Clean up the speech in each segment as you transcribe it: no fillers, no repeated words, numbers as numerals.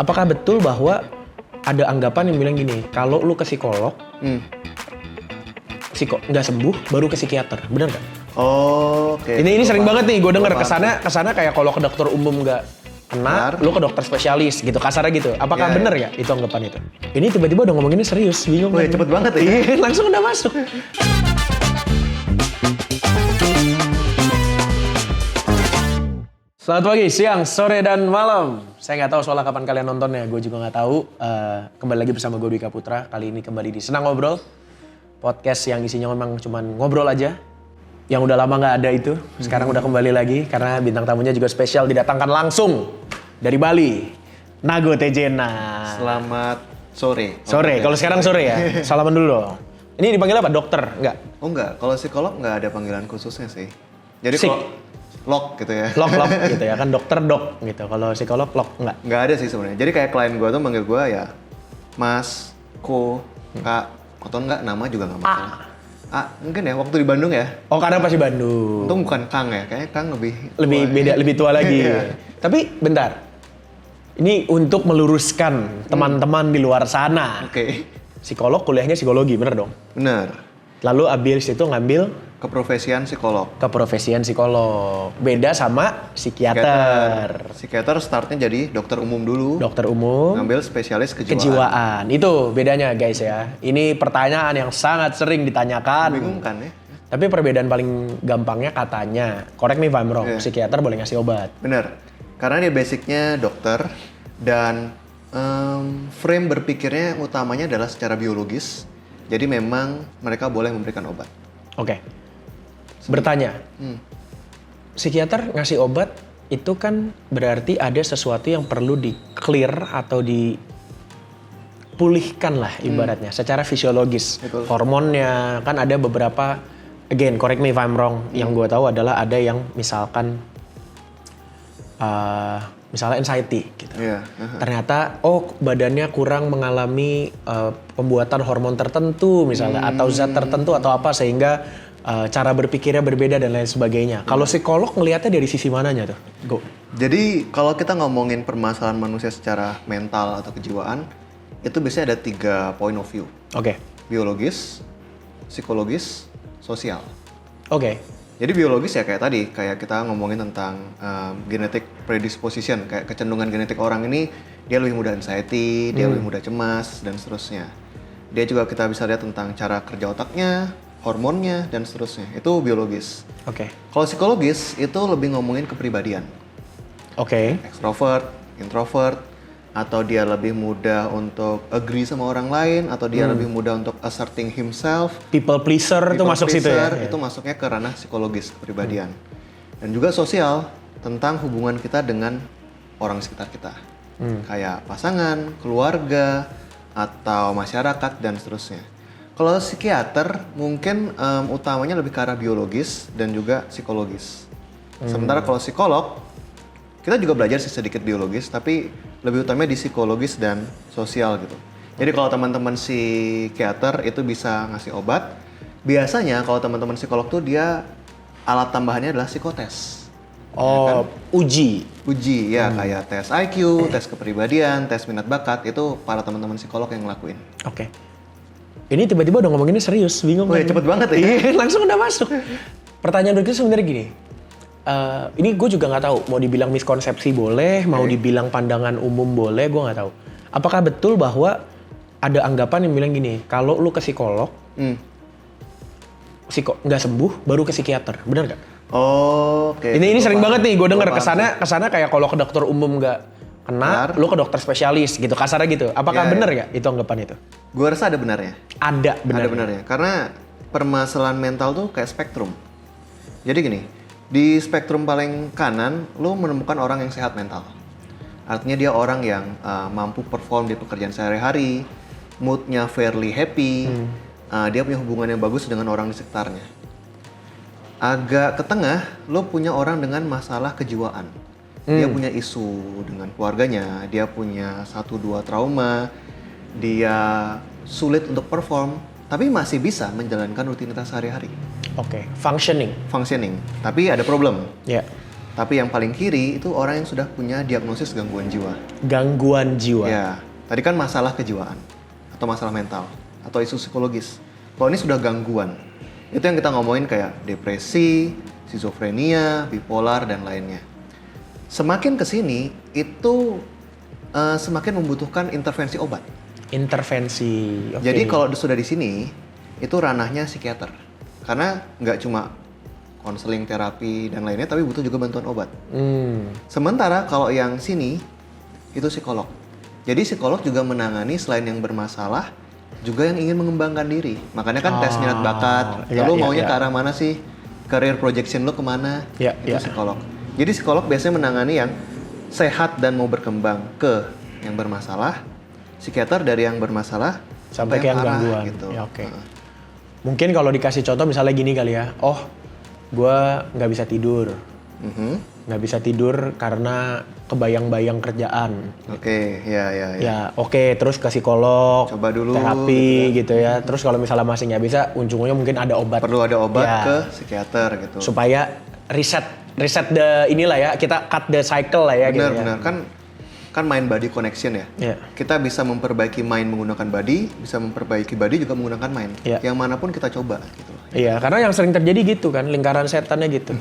Apakah betul bahwa ada anggapan yang bilang gini, kalau lu ke psikolog, nggak sembuh, baru ke psikiater, benar nggak? Oh, oke. Ini sering banget nih, gue denger kesana kayak kalau ke dokter umum nggak kena, lu ke dokter spesialis gitu, kasarnya gitu. Apakah benar ya itu anggapan itu? Ini tiba-tiba udah ngomonginnya serius, bingung. Wih, cepet banget ya. Iya, langsung udah masuk. Selamat pagi, siang, sore, dan malam. Saya nggak tahu soalnya kapan kalian nontonnya, gue juga nggak tahu. Kembali lagi bersama gue Dwika Putra. Kali ini kembali di Senang Ngobrol, podcast yang isinya memang cuman ngobrol aja. Yang udah lama nggak ada itu, sekarang udah kembali lagi karena bintang tamunya juga spesial didatangkan langsung dari Bali, Nago Tejena. Selamat sore. Sore, kalau sekarang sore ya. Salaman dulu dong. Ini dipanggil apa? Dokter? Enggak? Oh enggak, kalau psikolog nggak ada panggilan khususnya sih. Jadi Sik. kalau lok gitu ya. Lok gitu ya kan, dokter dok gitu. Kalau psikolog lok enggak? Nggak ada sih sebenarnya. Jadi kayak klien gue tuh manggil gue ya Mas, Ko, Kak, atau enggak nama juga nggak masalah. Mungkin ya waktu di Bandung ya. Oh karena pasti Bandung. Untung bukan Kang ya, kayaknya Kang lebih Beda, lebih tua lagi. Iya. Tapi bentar, ini untuk meluruskan teman-teman di luar sana. Oke. Psikolog kuliahnya psikologi, bener dong? Bener. Lalu abis itu ngambil Keprofesian psikolog. keprofesian psikolog. Beda sama psikiater. Psikiater startnya jadi dokter umum dulu. Dokter umum, Ngambil spesialis kejiwaan. kejiwaan. Itu bedanya guys ya. Ini pertanyaan yang sangat sering ditanyakan. Bingung kan ya? Tapi perbedaan paling gampangnya katanya, correct me if I'm wrong, Iya. psikiater boleh ngasih obat. Bener, karena dia basicnya dokter dan frame berpikirnya yang utamanya adalah secara biologis. Jadi memang mereka boleh memberikan obat. Oke. Bertanya, psikiater ngasih obat itu kan berarti ada sesuatu yang perlu di-clear atau dipulihkan lah ibaratnya secara fisiologis. Betul. Hormonnya, kan ada beberapa, again correct me if I'm wrong, yang gue tahu adalah ada yang misalkan misalnya anxiety gitu. Iya. Ternyata badannya kurang mengalami pembuatan hormon tertentu misalnya atau zat tertentu atau apa sehingga cara berpikirnya berbeda dan lain sebagainya. Kalau psikolog ngelihatnya dari sisi mananya tuh? Go. Jadi kalau kita ngomongin permasalahan manusia secara mental atau kejiwaan, itu biasanya ada 3 point of view. Oke. Biologis, psikologis, sosial. Oke. Jadi biologis ya kayak tadi, kayak kita ngomongin tentang genetic predisposition, kayak kecenderungan genetik orang ini dia lebih mudah anxiety, dia lebih mudah cemas, dan seterusnya. Dia juga kita bisa lihat tentang cara kerja otaknya, hormonnya, dan seterusnya. Itu biologis. Oke. Kalau psikologis itu lebih ngomongin kepribadian. Oke. Extrovert, introvert, atau dia lebih mudah untuk agree sama orang lain, atau dia lebih mudah untuk asserting himself. People pleaser itu People masuk situ ya? pleaser, itu masuknya ke ranah psikologis kepribadian. Dan juga sosial, tentang hubungan kita dengan orang sekitar kita. Kayak pasangan, keluarga, atau masyarakat, dan seterusnya. Kalau psikiater mungkin utamanya lebih ke arah biologis dan juga psikologis. Sementara kalau psikolog, kita juga belajar sih sedikit biologis, tapi lebih utamanya di psikologis dan sosial gitu. Jadi kalau teman-teman psikiater itu bisa ngasih obat, biasanya kalau teman-teman psikolog tuh dia alat tambahannya adalah psikotes. Uji. Uji ya kayak tes IQ, tes kepribadian, tes minat bakat, itu para teman-teman psikolog yang ngelakuin. Oke. Ini tiba-tiba udah ngomonginnya serius, bingung. Wih, cepet banget ya? Iya, langsung udah masuk. Pertanyaan berikutnya sebenarnya gini. Ini gue juga nggak tahu, mau dibilang miskonsepsi boleh, mau dibilang pandangan umum boleh, gue nggak tahu. Apakah betul bahwa ada anggapan yang bilang gini, kalau lu ke psikolog, nggak sembuh, baru ke psikiater, benar nggak? Oh, oke. Ini sering banget nih, gue denger Gua paham. kesana kayak kalau ke dokter umum nggak kena, lu ke dokter spesialis gitu, kasarnya gitu. Apakah Iya, benar nggak itu anggapan itu? Gue rasa ada benarnya. Ada benar. Ada benarnya. Karena permasalahan mental tuh kayak spektrum. Jadi gini, di spektrum paling kanan, lu menemukan orang yang sehat mental. Artinya dia orang yang mampu perform di pekerjaan sehari-hari, moodnya fairly happy, dia punya hubungan yang bagus dengan orang di sekitarnya. Agak ke tengah, lo punya orang dengan masalah kejiwaan. Dia punya isu dengan keluarganya, dia punya 1-2 trauma, dia sulit untuk perform, tapi masih bisa menjalankan rutinitas sehari-hari. Oke, functioning. Functioning, tapi ada problem. Ya. Tapi yang paling kiri itu orang yang sudah punya diagnosis gangguan jiwa. Gangguan jiwa. Ya, tadi kan masalah kejiwaan atau masalah mental atau isu psikologis. Kalau ini sudah gangguan, itu yang kita ngomongin kayak depresi, skizofrenia, bipolar dan lainnya. Semakin kesini itu semakin membutuhkan intervensi obat. Intervensi. Oke. Jadi kalau sudah di sini itu ranahnya psikiater, karena nggak cuma konseling, terapi dan lainnya, tapi butuh juga bantuan obat. Sementara kalau yang sini itu psikolog. Jadi psikolog juga menangani selain yang bermasalah, juga yang ingin mengembangkan diri. Makanya kan tes minat bakat. Lalu maunya ke arah mana sih? Career projection lo kemana? Itu psikolog. Jadi psikolog biasanya menangani yang sehat dan mau berkembang ke yang bermasalah. Psikiater dari yang bermasalah sampai ke yang parah, gangguan. gitu. Ya, oke. Mungkin kalau dikasih contoh misalnya gini kali ya. Oh, gue nggak bisa tidur. Nggak bisa tidur karena kebayang-bayang kerjaan. Oke, ya. Ya, oke. Terus ke psikolog, coba dulu terapi gitu ya. Terus kalau misalnya masih nggak bisa, ujung-ujungnya mungkin ada obat. Perlu ada obat ke psikiater gitu. Supaya reset the inilah ya, kita cut the cycle lah ya. Benar. Kan mind body connection ya. Kita bisa memperbaiki mind menggunakan body, bisa memperbaiki body juga menggunakan mind. Yang manapun kita coba gitu. Iya, karena yang sering terjadi gitu kan, lingkaran setannya gitu.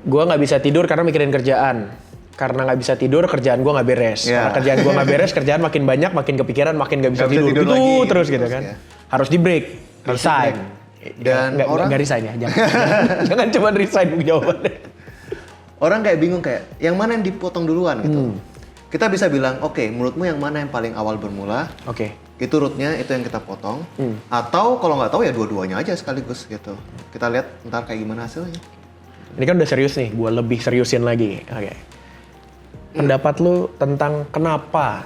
Gue nggak bisa tidur karena mikirin kerjaan. Karena nggak bisa tidur, kerjaan gue nggak beres. Karena kerjaan gue nggak beres, kerjaan makin banyak, makin kepikiran, makin nggak bisa tidur. Gitu lagi, terus gitu kan. Ya. Harus di break, resign. Dan orang nggak resign ya, jangan cuma resign jawabannya. Orang kayak bingung kayak, yang mana yang dipotong duluan gitu. Kita bisa bilang, oke, menurutmu yang mana yang paling awal bermula? Itu rootnya, itu yang kita potong. Atau kalau nggak tahu ya dua-duanya aja sekaligus gitu. Kita lihat ntar kayak gimana hasilnya. Ini kan udah serius nih, gue lebih seriusin lagi. Pendapat lu tentang kenapa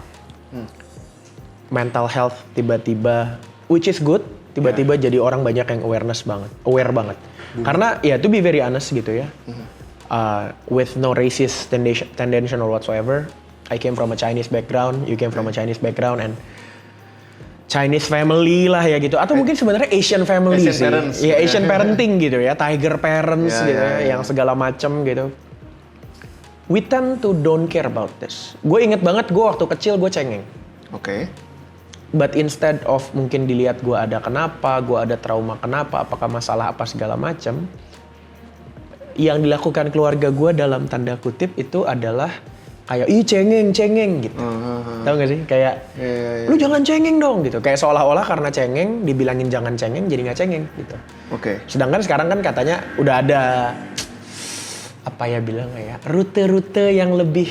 mental health tiba-tiba, which is good, tiba-tiba jadi orang banyak yang aware banget. Karena ya to be very honest gitu ya, with no racist tendency or whatsoever, I came from a Chinese background, you came from a Chinese background, and Chinese family lah ya gitu, atau mungkin sebenarnya Asian family sih, parents, ya Asian parenting gitu ya, tiger parents gitu ya, yang segala macem gitu. We tend to don't care about this. Gue inget banget gue waktu kecil gue cengeng. But instead of mungkin dilihat gue ada kenapa, gue ada trauma kenapa, apakah masalah apa segala macem, yang dilakukan keluarga gue dalam tanda kutip itu adalah kayak ih cengeng gitu. Tahu gak sih? Kayak lu jangan cengeng dong gitu. Kayak seolah-olah karena cengeng dibilangin jangan cengeng jadi nggak cengeng gitu. Sedangkan sekarang kan katanya udah ada apa ya bilang ya, rute-rute yang lebih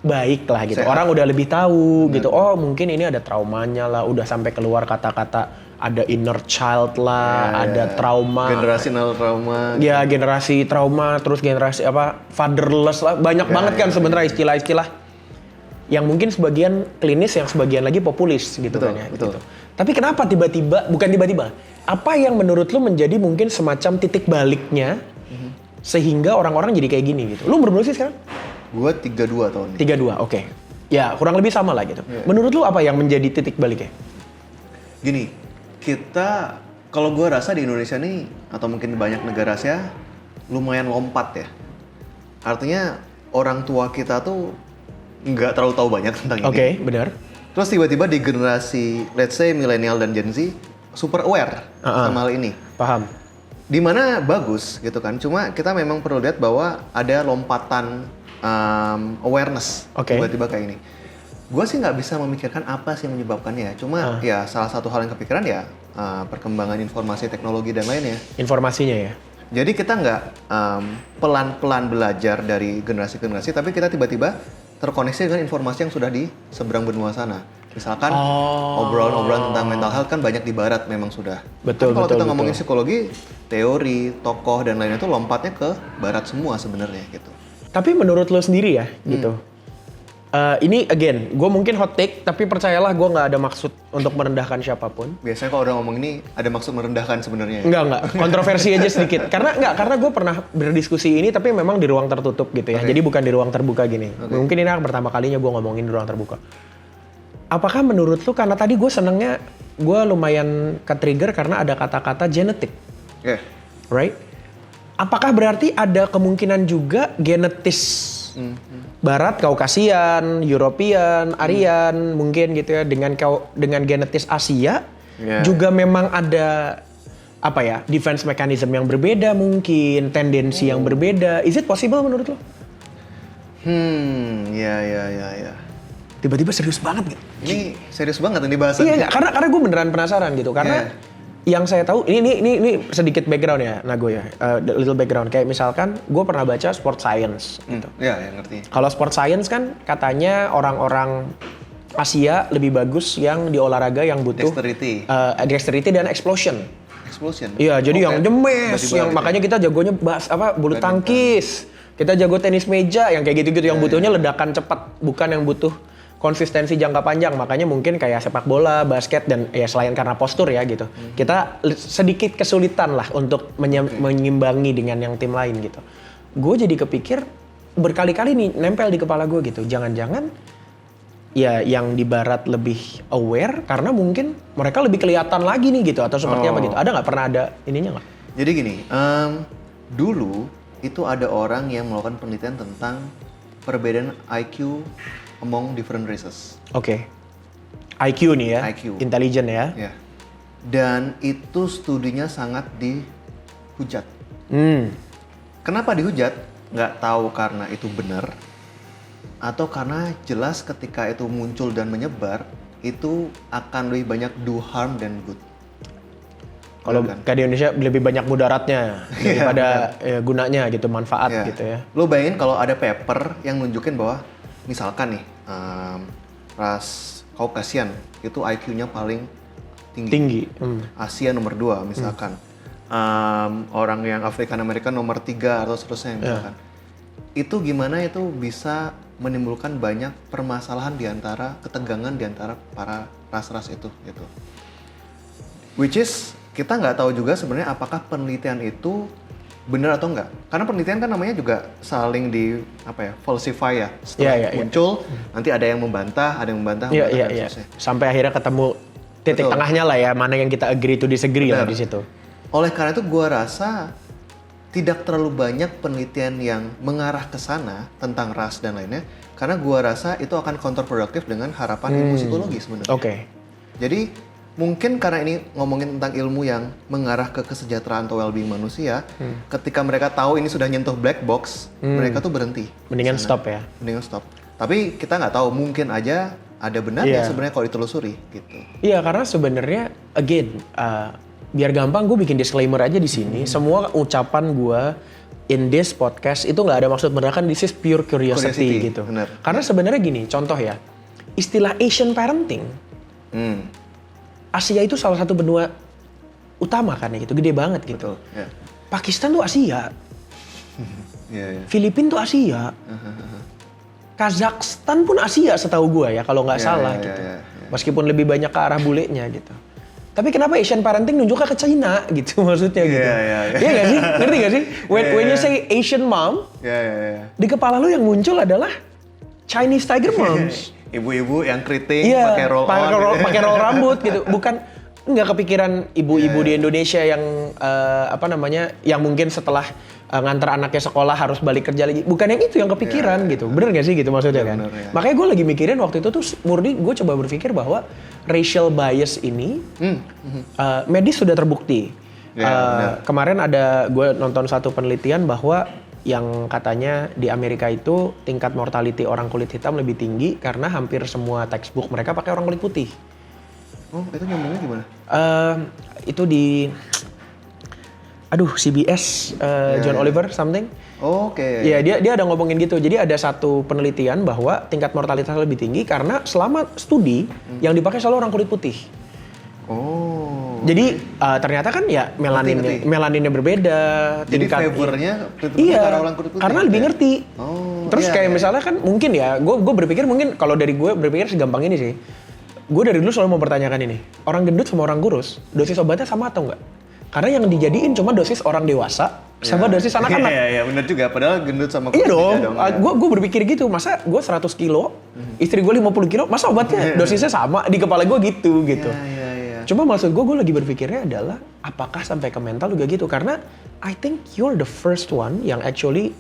baik lah gitu. Orang udah lebih tahu gitu. Oh, mungkin ini ada traumanya lah, udah sampai keluar kata-kata ada inner child lah, ada trauma. Generational trauma. Ya, generasi trauma, terus generasi apa? Fatherless lah. Banyak banget kan sebenarnya istilah-istilah yang mungkin sebagian klinis, yang sebagian lagi populis gitu kan ya. Gitu. Tapi kenapa tiba-tiba, bukan tiba-tiba, apa yang menurut lu menjadi mungkin semacam titik baliknya sehingga orang-orang jadi kayak gini gitu. Lu umur berapa sih sekarang? Gue 32 tahun ini. 32, oke. Ya, kurang lebih sama lah gitu. Menurut lu apa yang menjadi titik baliknya? Gini, kita, kalau gue rasa di Indonesia nih, atau mungkin di banyak negara Asia, lumayan lompat ya. Artinya orang tua kita tuh nggak terlalu tahu banyak tentang ini. Benar. Terus tiba-tiba di generasi, let's say milenial dan Gen Z, super aware sama hal ini. Paham. Dimana bagus gitu kan, cuma kita memang perlu lihat bahwa ada lompatan awareness tiba-tiba kayak ini. Gue sih nggak bisa memikirkan apa sih yang menyebabkannya, cuma ya salah satu hal yang kepikiran ya perkembangan informasi teknologi dan lainnya. Informasinya ya. Jadi kita nggak pelan-pelan belajar dari generasi-generasi, tapi kita tiba-tiba terkoneksi dengan informasi yang sudah di seberang benua sana. Misalkan obrolan-obrolan tentang mental health kan banyak di barat memang sudah. Betul, kalau kita ngomongin psikologi, teori, tokoh dan lainnya itu lompatnya ke barat semua sebenarnya gitu. Tapi menurut lo sendiri ya gitu. Ini again, gue mungkin hot take, tapi percayalah gue nggak ada maksud untuk merendahkan siapapun. Biasanya kalau orang ngomong ini ada maksud merendahkan sebenarnya. Enggak, kontroversi aja sedikit. Karena gue pernah berdiskusi ini, tapi memang di ruang tertutup gitu ya. Jadi bukan di ruang terbuka gini. Mungkin ini pertama kalinya gue ngomongin di ruang terbuka. Apakah menurut lu, karena tadi gue senengnya, gue lumayan ke-trigger karena ada kata-kata genetik. Right? apakah berarti ada kemungkinan juga genetis Barat, Kaukasian, European, Aryan mungkin gitu ya dengan genetis Asia juga memang ada apa ya defense mechanism yang berbeda mungkin tendensi yang berbeda. Is it possible menurut lo? Ya. Tiba-tiba serius banget gitu. Ini serius banget ini bahasannya. Iya nggak? Karena gue beneran penasaran gitu. Karena yang saya tahu ini sedikit background ya, Nago ya, little background. Kayak misalkan gue pernah baca sport science gitu. Iya, yang ngerti. Kalau sport science kan katanya orang-orang Asia lebih bagus yang di olahraga yang butuh dexterity dan explosion. Iya, jadi yang jemes, yang makanya kita jagonya bulu tangkis. Kita jago tenis meja yang kayak gitu-gitu yang butuhnya ledakan cepat, bukan yang butuh konsistensi jangka panjang. Makanya mungkin kayak sepak bola, basket dan ya selain karena postur ya gitu. Kita sedikit kesulitan lah untuk menyimbangi dengan yang tim lain gitu. Gue jadi kepikir berkali-kali nih nempel di kepala gue gitu. Jangan-jangan ya yang di barat lebih aware karena mungkin mereka lebih kelihatan lagi nih gitu atau seperti apa gitu. Ada nggak pernah ada ininya nggak? Jadi gini, dulu itu ada orang yang melakukan penelitian tentang perbedaan IQ among different races. Oke. IQ nih ya. IQ. Intelligent ya. Ya. Dan itu studinya sangat dihujat. Kenapa dihujat? Nggak tahu karena itu benar atau karena jelas ketika itu muncul dan menyebar itu akan lebih banyak do harm than good. Kalau kayak di Indonesia lebih banyak mudaratnya daripada gunanya gitu, manfaat gitu ya. Lo bayangin kalau ada paper yang nunjukin bahwa misalkan nih ras Kaukasian itu IQ-nya paling tinggi. Asia nomor 2 misalkan. Orang yang African American nomor 3 atau seterusnya misalkan. Itu gimana itu bisa menimbulkan banyak permasalahan ketegangan di antara para ras-ras itu gitu. Which is kita nggak tahu juga sebenarnya apakah penelitian itu benar atau enggak. Karena penelitian kan namanya juga saling falsify ya. Setelah muncul nanti ada yang membantah, Iya. Sampai akhirnya ketemu titik tengahnya lah ya, mana yang kita agree to disagree lah di situ. Oleh karena itu gua rasa tidak terlalu banyak penelitian yang mengarah ke sana tentang ras dan lainnya karena gua rasa itu akan counterproductive dengan harapan ilmu psikologi sebenarnya. Oke. Jadi mungkin karena ini ngomongin tentang ilmu yang mengarah ke kesejahteraan atau well-being manusia, ketika mereka tahu ini sudah nyentuh black box, mereka tuh berhenti. Mendingan stop ya. Mendingan stop. Tapi kita nggak tahu, mungkin aja ada benarnya sebenarnya kalau ditelusuri gitu. Iya, karena sebenarnya again, biar gampang gue bikin disclaimer aja di sini. Semua ucapan gue in this podcast itu nggak ada maksud merendahkan, this is pure curiosity gitu. Bener. Karena sebenarnya gini, contoh ya, istilah Asian parenting. Asia itu salah satu benua utama kan ya gitu, gede banget gitu. Betul, Pakistan tuh Asia. Filipina tuh Asia. Kazakhstan pun Asia setahu gue ya kalau nggak salah gitu. Meskipun lebih banyak ke arah bulenya gitu. Tapi kenapa Asian parenting nunjuknya ke China gitu maksudnya gitu. Iya nggak sih? Ngerti nggak sih? When you say Asian mom, di kepala lu yang muncul adalah Chinese tiger moms. Ibu-ibu yang keriting, pakai roll on, pakai roll rambut gitu. Bukan nggak kepikiran ibu-ibu di Indonesia yang yang mungkin setelah ngantar anaknya sekolah harus balik kerja lagi. Bukan yang itu yang kepikiran gitu. Bener nggak sih gitu maksudnya kan? Bener, Makanya gue lagi mikirin waktu itu tuh murni gue coba berpikir bahwa racial bias ini medis sudah terbukti. Kemarin gue nonton satu penelitian bahwa yang katanya di Amerika itu tingkat mortality orang kulit hitam lebih tinggi karena hampir semua textbook mereka pakai orang kulit putih. Oh, itu nyambungnya gimana? Itu di CBS John Oliver something. Oke. Iya, dia ada ngomongin gitu. Jadi ada satu penelitian bahwa tingkat mortalitas lebih tinggi karena selama studi yang dipakai selalu orang kulit putih. Jadi ternyata kan ya melaninnya berbeda. Jadi favornya orang kulit putih. Karena lebih ngerti. Terus misalnya kan mungkin ya, gue berpikir mungkin kalau dari gue berpikir segampang ini sih. Gue dari dulu selalu mempertanyakan ini. Orang gendut sama orang kurus, dosis obatnya sama atau enggak? Karena yang dijadiin cuma dosis orang dewasa sama dosis anak-anak. Iya, benar juga. Padahal gendut sama kurus dong. Gue berpikir gitu, masa gue 100 kilo, istri gue 50 kilo, masa obatnya dosisnya sama? Di kepala gue gitu. Iya. Cuma maksud gue lagi berpikirnya adalah apakah sampai ke mental juga gitu? Karena I think you're the first one yang actually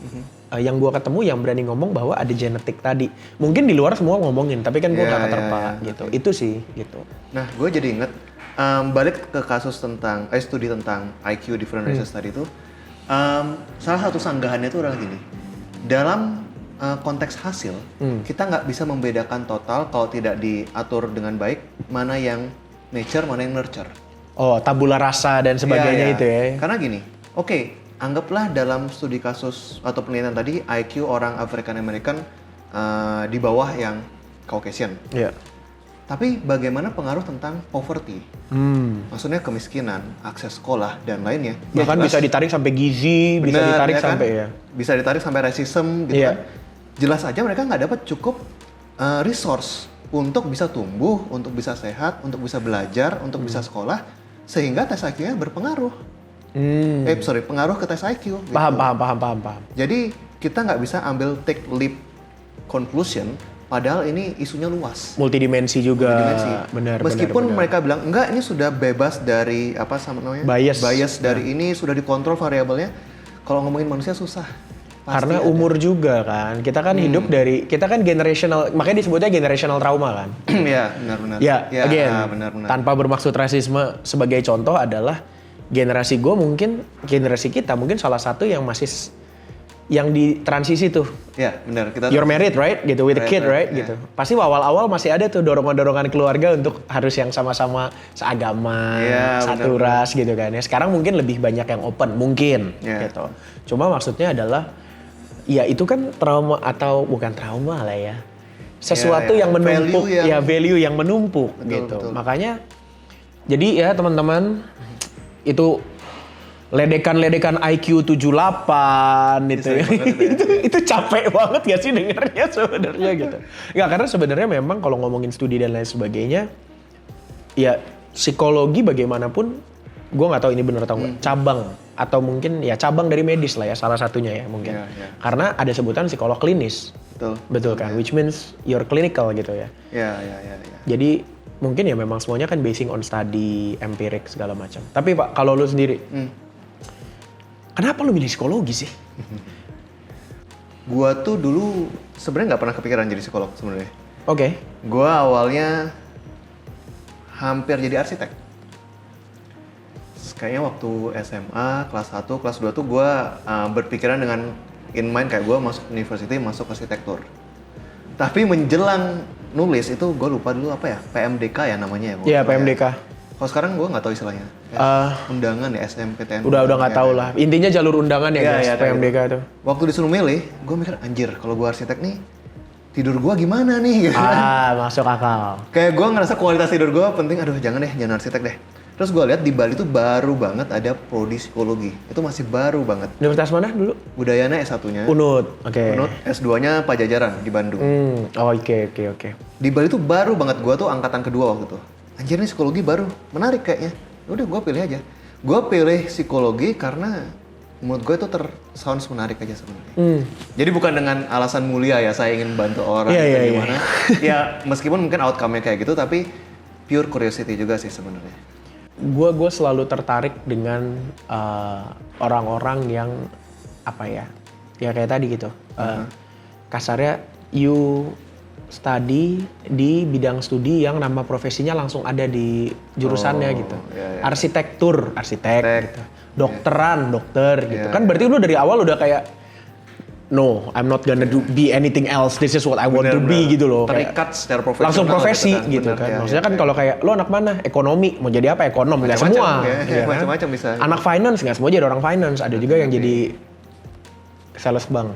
yang gue ketemu yang berani ngomong bahwa ada genetik tadi. Mungkin di luar semua ngomongin, tapi kan gue nggak keterpa gitu. Okay. Itu sih gitu. Nah, gue jadi inget balik ke kasus tentang studi tentang IQ different races tadi itu. Salah satu sanggahannya itu adalah gini. Dalam konteks hasil, kita nggak bisa membedakan total kalau tidak diatur dengan baik mana yang nature, mana yang nurture. Oh, tabula rasa dan sebagainya itu ya. Karena gini, oke, anggaplah dalam studi kasus atau penelitian tadi IQ orang African American di bawah yang Caucasian. Iya. Tapi bagaimana pengaruh tentang poverty? Maksudnya kemiskinan, akses sekolah dan lainnya. Bahkan bisa ditarik sampai gizi, bisa ditarik sampai ya. Bisa ditarik sampai racism gitu kan. Jelas aja mereka nggak dapat cukup resource untuk bisa tumbuh, untuk bisa sehat, untuk bisa belajar, untuk bisa sekolah, sehingga tes IQ-nya berpengaruh. Pengaruh ke tes IQ. Gitu. Paham. Jadi kita nggak bisa ambil take leap conclusion, padahal ini isunya luas. Multidimensi juga. Benar. Meskipun mereka bilang enggak, ini sudah bebas dari apa sama namanya? Bias dari ini sudah dikontrol variabelnya. Kalau ngomongin manusia susah. Karena umur juga kan, kita kan hidup dari, kita kan generational, makanya disebutnya generational trauma kan. Iya, benar-benar. Ya, again, benar-benar. tanpa bermaksud rasisme, sebagai contoh adalah generasi gue mungkin, generasi kita mungkin salah satu yang masih, yang di transisi tuh. Iya, benar. You're married, right? Gitu, with a kid, right? Gitu. Pasti awal-awal masih ada tuh dorongan-dorongan keluarga untuk harus yang sama-sama seagama, satu ras gitu kan ya. Sekarang mungkin lebih banyak yang open, mungkin gitu. Cuma maksudnya adalah, ya itu kan trauma atau bukan trauma lah ya. Sesuatu yang menumpuk, value yang menumpuk gitu. Betul. Makanya jadi ya teman-teman itu ledekan IQ 78 gitu ya. Itu capek banget gak sih dengarnya sebenarnya gitu. Enggak, karena sebenarnya memang kalau ngomongin studi dan lain sebagainya ya psikologi bagaimanapun gue nggak tahu ini benar atau enggak, cabang atau mungkin ya cabang dari medis lah ya salah satunya ya mungkin. Karena ada sebutan psikolog klinis. Betul kan, which means you're clinical gitu ya. Iya. Jadi mungkin ya memang semuanya kan basing on study, empirik segala macam. Tapi Pak, kalau lu sendiri, kenapa lu milih psikologi sih? Gua tuh dulu sebenarnya nggak pernah kepikiran jadi psikolog sebenarnya. Oke. Gua awalnya hampir jadi arsitek. Kayaknya waktu SMA, kelas 1, kelas 2 tuh gue berpikiran dengan in mind kayak gue masuk university, masuk arsitektur. Tapi menjelang nulis itu gue lupa dulu apa ya, PMDK ya namanya ya. Iya, PMDK. Kalau sekarang gue nggak tahu istilahnya. Undangan ya, SNMPTN. Udah nggak tahu lah. Intinya jalur undangan ya guys, PMDK itu. Waktu disuruh milih, gue mikir anjir kalau gue arsitek nih, tidur gue gimana nih? Gitu. Masuk akal. Kayak gue ngerasa kualitas tidur gue penting, aduh jangan arsitek deh. Terus gue lihat di Bali tuh baru banget ada prodi psikologi. Itu masih baru banget. Universitas mana dulu? Udayana S1-nya. Unut, oke. Unut, S2-nya Pajajaran di Bandung. Oke. Di Bali tuh baru banget, gue tuh angkatan kedua waktu itu. Anjir nih psikologi baru, menarik kayaknya. Udah gue pilih aja. Gue pilih psikologi karena menurut gue itu sounds menarik aja sebenarnya. Jadi bukan dengan alasan mulia ya, saya ingin bantu orang gimana. Ya meskipun mungkin outcome-nya kayak gitu, tapi pure curiosity juga sih sebenarnya. Gue selalu tertarik dengan orang-orang yang apa ya kayak tadi gitu. Kasarnya you study di bidang studi yang nama profesinya langsung ada di jurusannya gitu. Arsitektur, arsitek gitu. Dokteran, dokter gitu. Kan berarti lu dari awal udah kayak no, I'm not gonna be anything else. This is what I want to be gitu loh. Terikat secara profesional. Langsung profesi gitu kan. Maksudnya kan kalau kayak lo anak mana? Ekonomi. Mau jadi apa? Ekonom. Nggak semua. Macam-macam bisa. Anak finance nggak semua jadi orang finance. Ada juga yang jadi sales bank.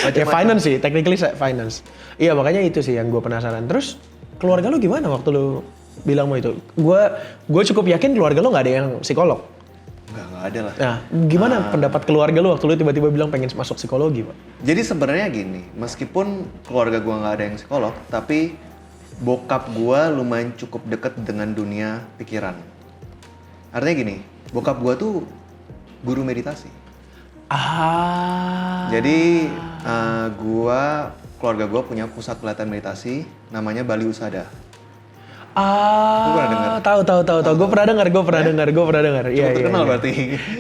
Ya finance sih. Technically finance. Iya makanya itu sih yang gue penasaran. Terus keluarga lo gimana waktu lo bilang mau itu? Gue cukup yakin keluarga lo nggak ada yang psikolog. Nggak ada lah. Nah, gimana pendapat keluarga lu waktu lu tiba-tiba bilang pengen masuk psikologi, Pak? Jadi sebenarnya gini, meskipun keluarga gua nggak ada yang psikolog, tapi bokap gua lumayan cukup deket dengan dunia pikiran. Artinya gini, bokap gua tuh guru meditasi. Jadi keluarga gua punya pusat pelatihan meditasi, namanya Bali Usada. Lu pernah dengar? Tahu. Gue pernah dengar. Iya, terkenal berarti.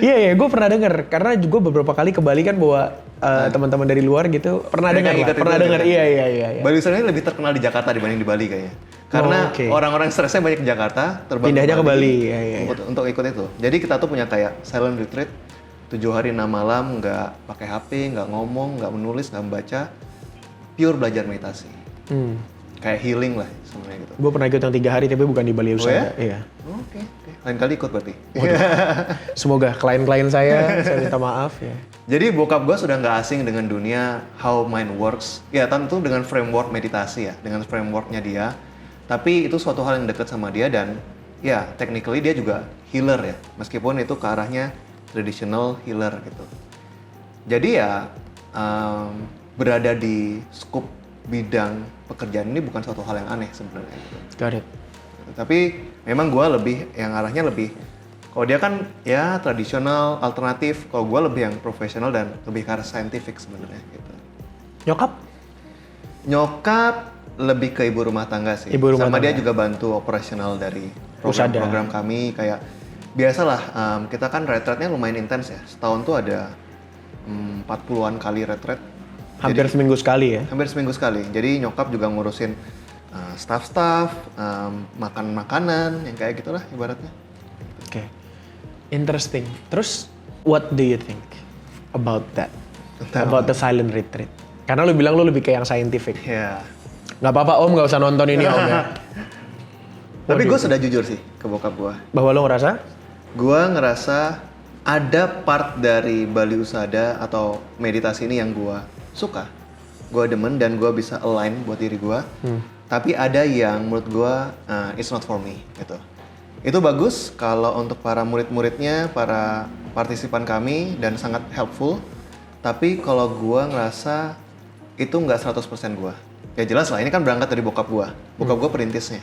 Iya, gue pernah dengar. Karena gue beberapa kali ke Bali kan bawa teman-teman dari luar gitu. Pernah dengar. Iya. Bali Usada lebih terkenal di Jakarta dibanding di Bali kayaknya. Karena orang-orang stresnya banyak di Jakarta, terbang pindahnya ke Bali. Iya. Untuk ikut itu. Jadi kita tuh punya kayak silent retreat 7 hari 6 malam, nggak pakai HP, nggak ngomong, nggak menulis, nggak membaca, pure belajar meditasi. Kayak healing lah sebenarnya gitu. Gue pernah ikut yang 3 hari tapi bukan di Bali Usada. Iya. Oke. Lain kali ikut berarti. Semoga klien-klien saya minta maaf ya. Jadi bokap gue sudah nggak asing dengan dunia how mind works. Ya tentu dengan framework meditasi ya, dengan frameworknya dia. Tapi itu suatu hal yang dekat sama dia dan ya technically dia juga healer ya. Meskipun itu ke arahnya traditional healer gitu. Jadi ya berada di skup bidang pekerjaan ini bukan suatu hal yang aneh sebenarnya. Got it. Tapi memang gue lebih yang arahnya lebih, kalau dia kan ya tradisional, alternatif, kalau gue lebih yang profesional dan lebih ke arah scientific sebenarnya gitu. Nyokap lebih ke ibu rumah tangga sih. Sama dia juga bantu operasional dari program kami kayak biasalah kita kan retreatnya lumayan intens ya. Setahun tuh ada 40-an kali retreat. Hampir seminggu sekali ya? Hampir seminggu sekali. Jadi nyokap juga ngurusin staff-staff, makan-makanan, yang kayak gitulah ibaratnya. Oke. Interesting. Terus, what do you think about that? About the silent retreat? Karena lu bilang lu lebih kayak yang scientific. Ya. Gak apa-apa om, gak usah nonton ini om ya. Tapi gue sudah jujur sih ke bokap gue. Bahwa lu ngerasa? Gue ngerasa ada part dari Bali Usada atau meditasi ini yang gue suka, gue demen dan gue bisa align buat diri gue. Tapi ada yang menurut gue it's not for me gitu. Itu bagus kalau untuk para murid-muridnya, para partisipan kami dan sangat helpful. Tapi kalau gue ngerasa itu nggak 100% gue. Ya jelas lah, ini kan berangkat dari bokap gue. Bokap gue perintisnya.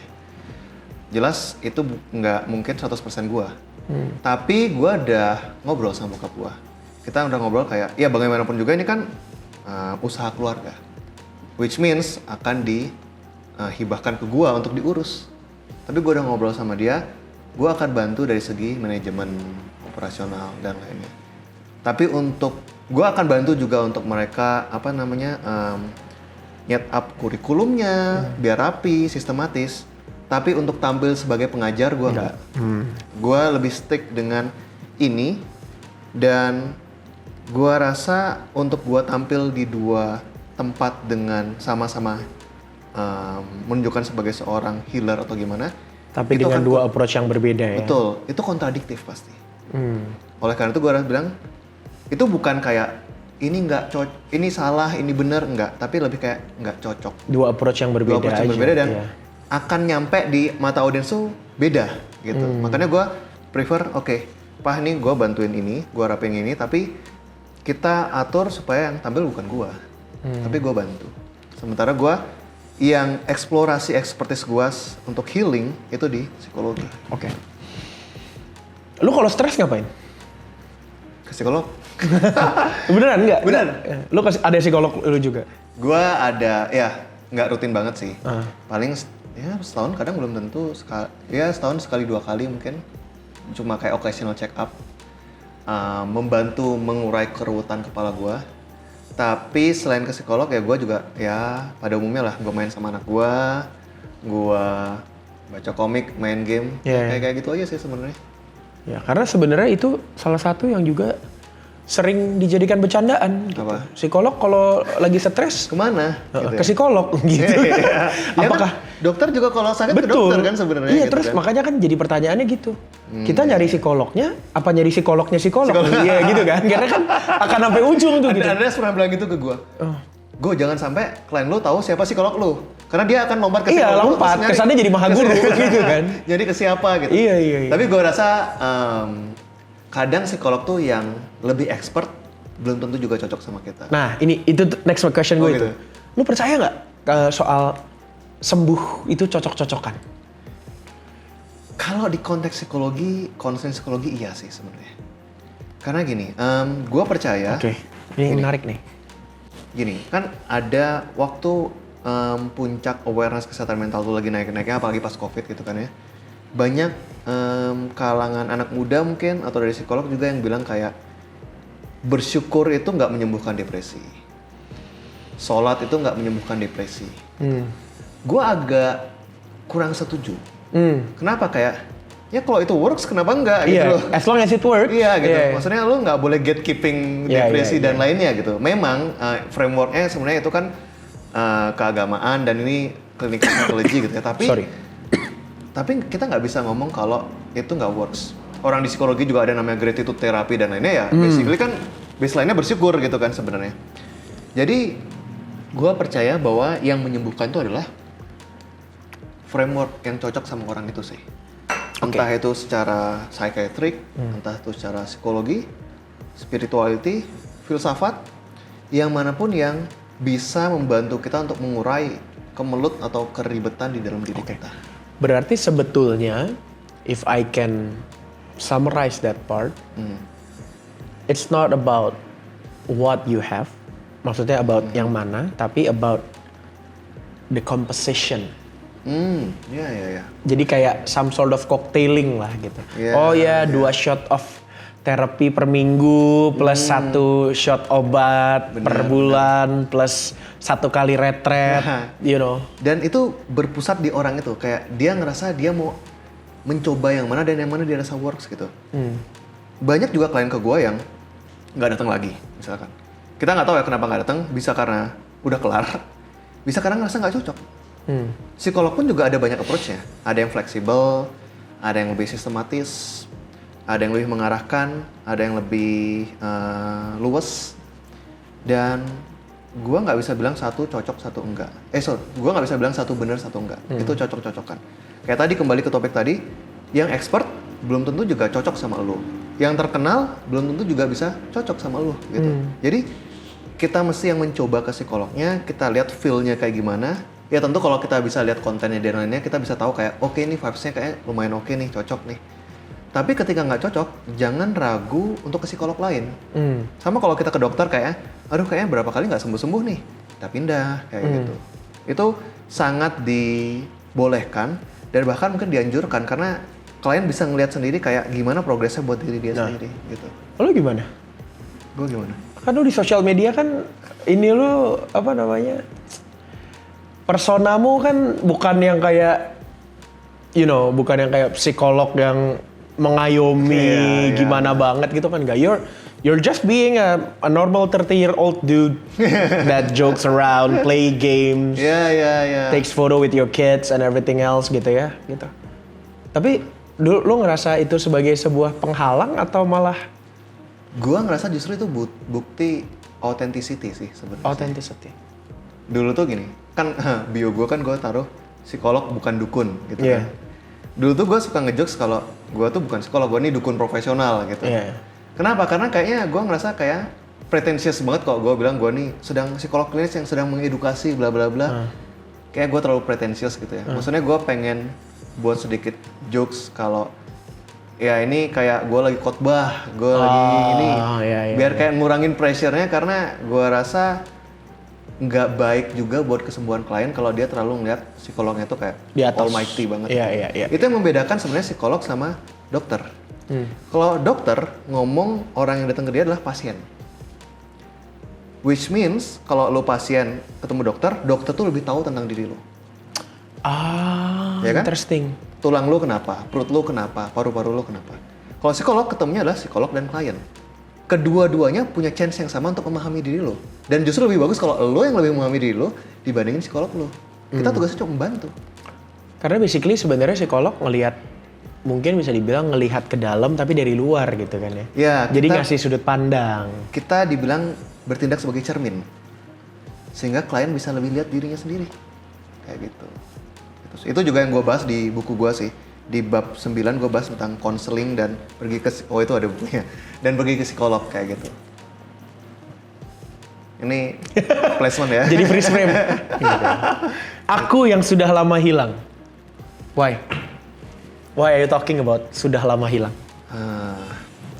Jelas itu nggak mungkin 100% gue. Tapi gue udah ngobrol sama bokap gue. Kita udah ngobrol kayak, ya bagaimanapun juga ini kan usaha keluarga, which means akan dihibahkan ke gua untuk diurus. Tapi gua udah ngobrol sama dia, gua akan bantu dari segi manajemen operasional dan lainnya. Tapi gua akan bantu juga untuk mereka nyet up kurikulumnya biar rapi, sistematis. Tapi untuk tampil sebagai pengajar gua enggak. Gua lebih stick dengan ini dan gua rasa untuk gua tampil di 2 tempat dengan sama-sama menunjukkan sebagai seorang healer atau gimana. Tapi dengan 2 approach yang berbeda ya. Betul, itu kontradiktif pasti. Oleh karena itu gua bilang, itu bukan kayak ini nggak cocok, ini salah, ini benar enggak, tapi lebih kayak nggak cocok. 2 approach yang berbeda. 2 approach yang berbeda dan akan nyampe di mata audiens tuh beda gitu. Makanya gua prefer Pak ini gua bantuin ini, gua rapin ini, tapi kita atur supaya yang tampil bukan gua, tapi gua bantu. Sementara gua yang eksplorasi expertise gua untuk healing itu di psikologi. Oke. Lu kalau stres ngapain? Ke psikolog. Beneran nggak? Beneran. Lu ada psikolog lu juga? Gua ada, ya nggak rutin banget sih. Paling ya setahun, kadang belum tentu. Setahun sekali 2 kali mungkin. Cuma kayak occasional check up. Membantu mengurai keruwetan kepala gue. Tapi selain ke psikolog ya gue juga ya pada umumnya lah gue main sama anak gue baca komik, main game, kayak gitu aja sih sebenarnya. Ya karena sebenarnya itu salah satu yang juga sering dijadikan bercandaan. Gitu. Apa? Psikolog kalau lagi stres kemana? Gitu ke psikolog gitu. Ya Apakah kan, dokter juga kalau sakit ke dokter kan sebenarnya? Iya gitu terus kan? makanya kan jadi pertanyaannya gitu. Kita nyari psikolognya, apa nyari psikolognya psikolog? Iya gitu kan? Karena kan akan sampai ujung tuh. Gitu. Ada pernah bilang gitu ke gue. Gue jangan sampai klien lu tahu siapa psikolog lu, karena dia akan lompat ke psikolog. Iya lompat, kesannya jadi maha guru gitu kan? Jadi ke siapa gitu? Iya. Tapi gue rasa kadang psikolog tuh yang lebih expert belum tentu juga cocok sama kita. Nah itu next question gue gitu. itu. Lu percaya nggak soal sembuh itu cocok-cocokan? Kalau di konteks psikologi, konsen psikologi iya sih sebenarnya. Karena gini, gue percaya. Oke, ini menarik nih. Gini, kan ada waktu puncak awareness kesehatan mental tuh lagi naik-naiknya, apalagi pas COVID gitu kan ya. Banyak kalangan anak muda mungkin atau dari psikolog juga yang bilang kayak bersyukur itu nggak menyembuhkan depresi. Sholat itu nggak menyembuhkan depresi. Gue agak kurang setuju. Kenapa kayak ya kalau itu works kenapa enggak gitu loh. As long as it works. Iya gitu. Maksudnya lu nggak boleh gatekeeping depresi dan lainnya gitu. Memang frameworknya sebenarnya itu kan keagamaan dan ini clinical psychology gitu ya. Tapi kita nggak bisa ngomong kalau itu nggak works. Orang di psikologi juga ada namanya gratitude therapy dan lainnya ya. Basically kan baseline-nya bersyukur gitu kan sebenarnya. Jadi gue percaya bahwa yang menyembuhkan itu adalah framework yang cocok sama orang itu sih. Entah itu secara psychiatric, entah itu secara psikologi, spirituality, filsafat, yang manapun yang bisa membantu kita untuk mengurai kemelut atau keribetan di dalam diri kita. Berarti sebetulnya, if I can summarize that part, it's not about what you have, maksudnya about yang mana, tapi about the composition. Ya. Jadi kayak some sort of cocktailing lah gitu. 2 shot of terapi per minggu plus 1 shot obat per bulan plus 1 kali retret, you know. Dan itu berpusat di orang itu, kayak dia ngerasa dia mau mencoba yang mana dan yang mana dia rasa works gitu. Banyak juga klien ke gue yang nggak datang lagi, misalkan. Kita nggak tahu ya kenapa nggak datang, bisa karena udah kelar, bisa karena ngerasa nggak cocok. Psikolog pun juga ada banyak approach-nya. Ada yang fleksibel, ada yang lebih sistematis, ada yang lebih mengarahkan, ada yang lebih luwes. Dan gue nggak bisa bilang satu cocok, satu enggak. Gue nggak bisa bilang satu benar, satu enggak. Itu cocok-cocokan. Kayak tadi kembali ke topik tadi, yang expert belum tentu juga cocok sama lo. Yang terkenal belum tentu juga bisa cocok sama lo gitu. Jadi kita mesti yang mencoba ke psikolognya, kita lihat feel-nya kayak gimana. Ya tentu kalau kita bisa lihat kontennya dan lainnya, kita bisa tahu kayak oke nih vibes-nya kayak lumayan oke nih, cocok nih. Tapi ketika nggak cocok, jangan ragu untuk ke psikolog lain. Sama kalau kita ke dokter kayak, aduh kayaknya berapa kali nggak sembuh-sembuh nih, kita pindah kayak gitu. Itu sangat dibolehkan dan bahkan mungkin dianjurkan karena klien bisa ngelihat sendiri kayak gimana progresnya buat diri dia sendiri gitu. Lo gimana? Gue gimana? Kan lu di sosial media kan ini lu apa namanya? Personamu kan bukan yang kayak bukan yang kayak psikolog yang mengayomi gimana banget gitu kan, enggak. You're just being a normal 30-year-old dude that jokes around, play games, takes photo with your kids and everything else gitu ya, gitu. Tapi lu ngerasa itu sebagai sebuah penghalang atau malah? Gua ngerasa justru itu bukti authenticity sih sebenarnya. Authenticity. Dulu tuh gini, kan bio gue kan gue taruh psikolog bukan dukun gitu kan. Dulu tuh gue suka ngejokes kalau gue tuh bukan psikolog, gue nih dukun profesional gitu. Kenapa? Karena kayaknya gue ngerasa kayak pretentious banget kalau gue bilang gue nih sedang psikolog klinis yang sedang mengedukasi bla bla bla. Kayak gue terlalu pretentious gitu ya. Maksudnya gue pengen buat sedikit jokes kalau ya ini kayak gue lagi khotbah, gue lagi ini biar kayak ngurangin pressure-nya karena gue rasa nggak baik juga buat kesembuhan klien kalau dia terlalu ngeliat psikolognya tuh kayak almighty banget. Itu yang membedakan sebenarnya psikolog sama dokter. Kalau dokter ngomong orang yang datang ke dia adalah pasien. Which means kalau lo pasien ketemu dokter tuh lebih tahu tentang diri lo. Ya kan? Interesting. Tulang lo kenapa, perut lo kenapa, paru-paru lo kenapa. Kalau psikolog ketemunya adalah psikolog dan klien. Kedua-duanya punya chance yang sama untuk memahami diri lo. Dan justru lebih bagus kalau lo yang lebih memahami diri lo dibandingin psikolog lo. Kita tugasnya cuma membantu. Karena basically sebenarnya psikolog mungkin bisa dibilang ngelihat ke dalam tapi dari luar gitu kan ya. Jadi ngasih sudut pandang. Kita dibilang bertindak sebagai cermin. Sehingga klien bisa lebih lihat dirinya sendiri. Kayak gitu. Itu juga yang gue bahas di buku gue sih. Di bab 9 gue bahas tentang counseling dan pergi ke itu ada bukunya. Dan pergi ke psikolog kayak gitu. Ini placement ya. Jadi freeze frame. Aku yang sudah lama hilang. Why are you talking about sudah lama hilang?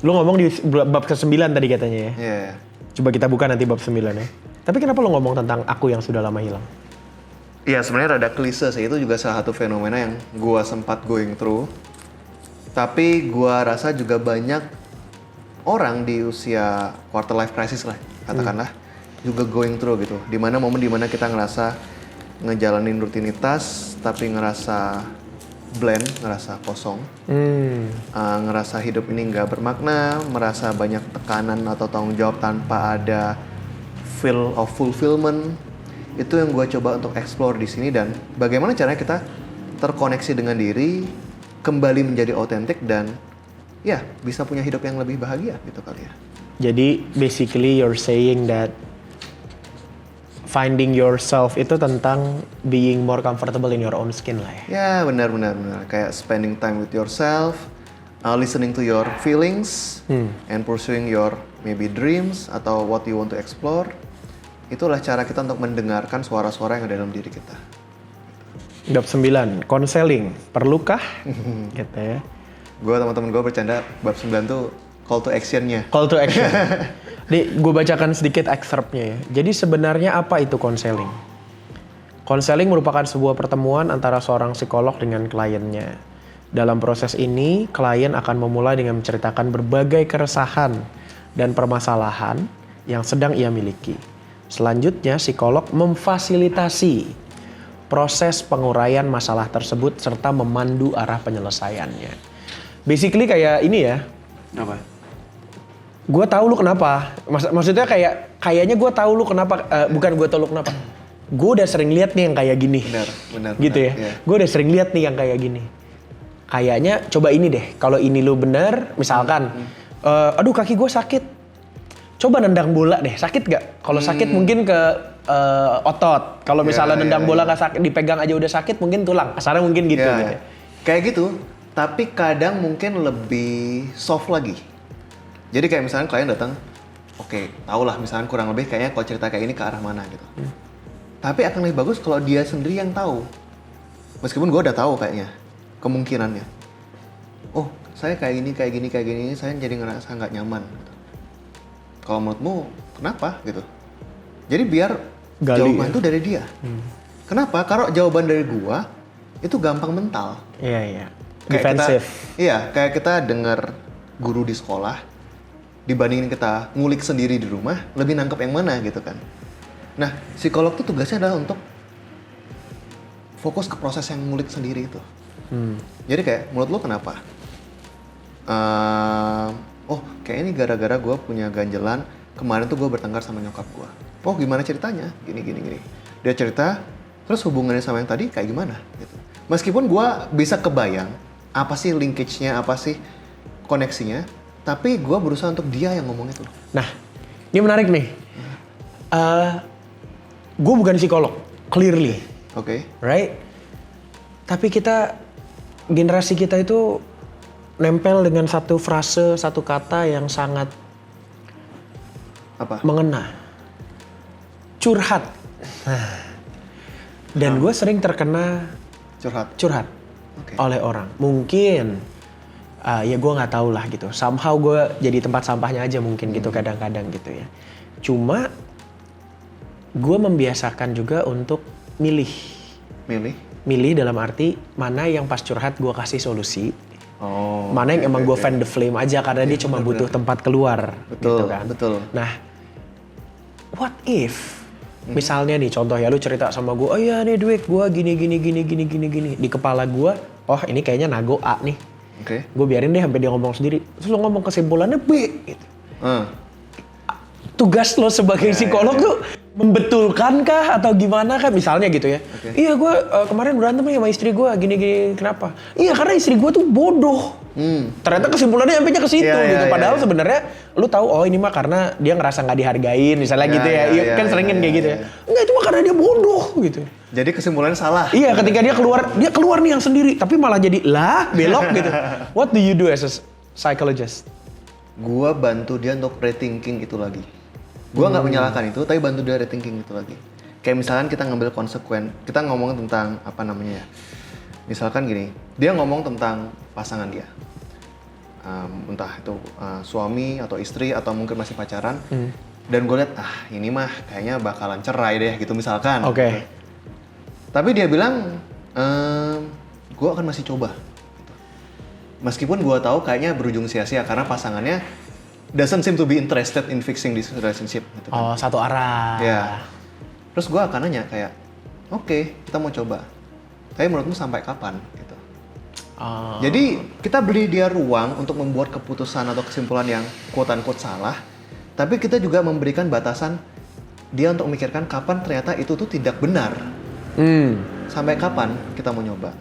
Lu ngomong di bab ke-9 tadi katanya ya. Iya. Coba kita buka nanti bab 9 ya. Tapi kenapa lu ngomong tentang aku yang sudah lama hilang? Iya sebenarnya rada klise sih, itu juga salah satu fenomena yang gua sempat going through. Tapi gua rasa juga banyak orang di usia quarter life crisis lah, katakanlah, juga going through gitu. Dimana momen dimana kita ngerasa ngejalanin rutinitas, tapi ngerasa bland, ngerasa kosong, ngerasa hidup ini nggak bermakna, merasa banyak tekanan atau tanggung jawab tanpa ada feel of fulfillment. Itu yang gue coba untuk explore di sini, dan bagaimana caranya kita terkoneksi dengan diri, kembali menjadi otentik, dan ya bisa punya hidup yang lebih bahagia gitu kali ya. Jadi basically you're saying that finding yourself itu tentang being more comfortable in your own skin lah ya. Ya benar. Kayak spending time with yourself, listening to your feelings, and pursuing your maybe dreams atau what you want to explore. Itulah cara kita untuk mendengarkan suara-suara yang ada dalam diri kita. Bab 9, konseling, perlukah? Gitu ya. Gue teman-teman gue bercanda bab 9 tuh call to action-nya. Call to action. Nih, gue bacakan sedikit excerpt-nya ya. Jadi sebenarnya apa itu konseling? Konseling merupakan sebuah pertemuan antara seorang psikolog dengan kliennya. Dalam proses ini, klien akan memulai dengan menceritakan berbagai keresahan dan permasalahan yang sedang ia miliki. Selanjutnya, psikolog memfasilitasi proses penguraian masalah tersebut serta memandu arah penyelesaiannya. Basically kayak ini ya. Apa? Gue tahu lu kenapa. Maksudnya kayaknya gue tahu lu kenapa. Bukan gue tahu lu kenapa. Gue udah sering lihat nih yang kayak gini. Benar. Gitu ya. Yeah. Gue udah sering lihat nih yang kayak gini. Kayaknya coba ini deh. Kalau ini lu bener, misalkan, aduh kaki gue sakit. Coba nendang bola deh, sakit gak? Kalau sakit mungkin ke otot. Kalau misalnya nendang bola gak sakit, dipegang aja udah sakit, mungkin tulang. Kasarnya mungkin gitu. Gitu. Kayak gitu, tapi kadang mungkin lebih soft lagi. Jadi kayak misalnya klien datang, oke, tau lah misalnya kurang lebih kayaknya kalau cerita kayak ini ke arah mana gitu. Tapi akan lebih bagus kalau dia sendiri yang tahu. Meskipun gue udah tahu kayaknya, kemungkinannya. Oh, saya kayak gini, saya jadi ngerasa nggak nyaman. Gitu. Kalau menurutmu kenapa gitu? Jadi biar jawaban itu dari dia. Kenapa? Kalau jawaban dari gua itu gampang mental. Iya. Kayak Defensif. Kayak kita dengar guru di sekolah dibandingin kita ngulik sendiri di rumah, lebih nangkep yang mana gitu kan. Nah, psikolog tuh tugasnya adalah untuk fokus ke proses yang ngulik sendiri itu. Jadi kayak menurut lo kenapa? Oh, kayak ini gara-gara gue punya ganjelan. Kemarin tuh gue bertengkar sama nyokap gue. Oh, gimana ceritanya? Gini. Dia cerita, terus hubungannya sama yang tadi kayak gimana? Gitu. Meskipun gue bisa kebayang apa sih linkage-nya, apa sih koneksinya, tapi gue berusaha untuk dia yang ngomong itu. Nah, ini menarik nih. Gue bukan psikolog, clearly. Oke. Right? Tapi generasi kita itu nempel dengan satu frase, satu kata yang sangat mengena. Curhat. Dan gue sering terkena curhat oleh orang. Mungkin, ya gue nggak tahu lah gitu. Somehow gue jadi tempat sampahnya aja mungkin gitu kadang-kadang gitu ya. Cuma gue membiasakan juga untuk milih dalam arti mana yang pas curhat gue kasih solusi. Mana yang emang gue fan the flame aja karena dia cuma butuh tempat keluar. Betul, gitu kan. Betul. Nah, what if misalnya nih contoh ya lu cerita sama gue, oh iya nih Dwik gue gini. Di kepala gue, oh ini kayaknya nago A nih. Gue biarin deh sampai dia ngomong sendiri. Terus lu ngomong kesimpulannya B gitu. Tugas lo sebagai psikolog tuh membetulkankah atau gimana kan misalnya gitu ya. Iya gue kemarin berantem sama istri gue gini kenapa? Iya karena istri gue tuh bodoh. Ternyata kesimpulannya sampainya ke situ gitu. Padahal sebenarnya lu tahu oh ini mah karena dia ngerasa nggak dihargain misalnya gitu ya. Iya kan seringin kayak gitu ya. Enggak itu mah karena dia bodoh gitu. Jadi kesimpulannya salah. Iya ketika dia keluar nih yang sendiri tapi malah jadi belok gitu. What do you do as a psychologist? Gua bantu dia untuk rethinking itu lagi. Gue nggak menyalahkan itu, tapi bantu dia rethinking itu lagi. Kayak misalkan kita ngambil kita ngomong tentang apa namanya ya. Misalkan gini, dia ngomong tentang pasangan dia. Entah itu suami atau istri atau mungkin masih pacaran. Dan gue lihat, ini mah kayaknya bakalan cerai deh gitu misalkan. Tapi dia bilang, gue akan masih coba. Gitu. Meskipun gue tahu kayaknya berujung sia-sia karena pasangannya doesn't seem to be interested in fixing this relationship. Gitu kan. Oh, satu arah. Ya. Terus gue akan nanya kayak, oke, kita mau coba. Tapi menurutmu sampai kapan? Gitu. Jadi kita beri dia ruang untuk membuat keputusan atau kesimpulan yang quote-unquote salah. Tapi kita juga memberikan batasan dia untuk memikirkan kapan ternyata itu tuh tidak benar. Sampai kapan kita mau nyoba?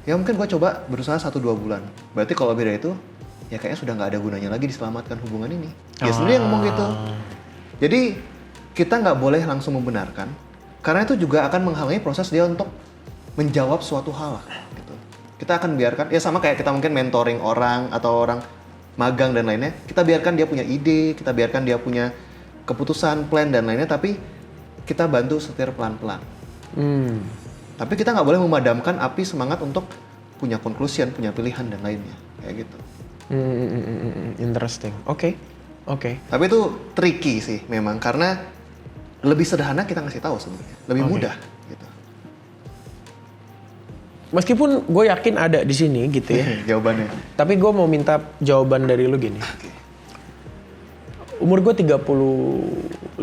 Ya mungkin gue coba berusaha 1-2 bulan. Berarti kalau beda itu, ya kayaknya sudah nggak ada gunanya lagi diselamatkan hubungan ini. Dia sendiri yang ngomong gitu. Jadi kita nggak boleh langsung membenarkan, karena itu juga akan menghalangi proses dia untuk menjawab suatu hal. Gitu. Kita akan biarkan, ya sama kayak kita mungkin mentoring orang atau orang magang dan lainnya. Kita biarkan dia punya ide, kita biarkan dia punya keputusan, plan dan lainnya, tapi kita bantu setir pelan-pelan. Tapi kita nggak boleh memadamkan api semangat untuk punya conclusion, punya pilihan dan lainnya, kayak gitu. Interesting. Oke. Tapi itu tricky sih memang karena lebih sederhana kita ngasih tahu sebenarnya, lebih mudah gitu. Meskipun gue yakin ada di sini gitu ya. Jawabannya. Tapi gue mau minta jawaban dari lu gini. Umur gue 35.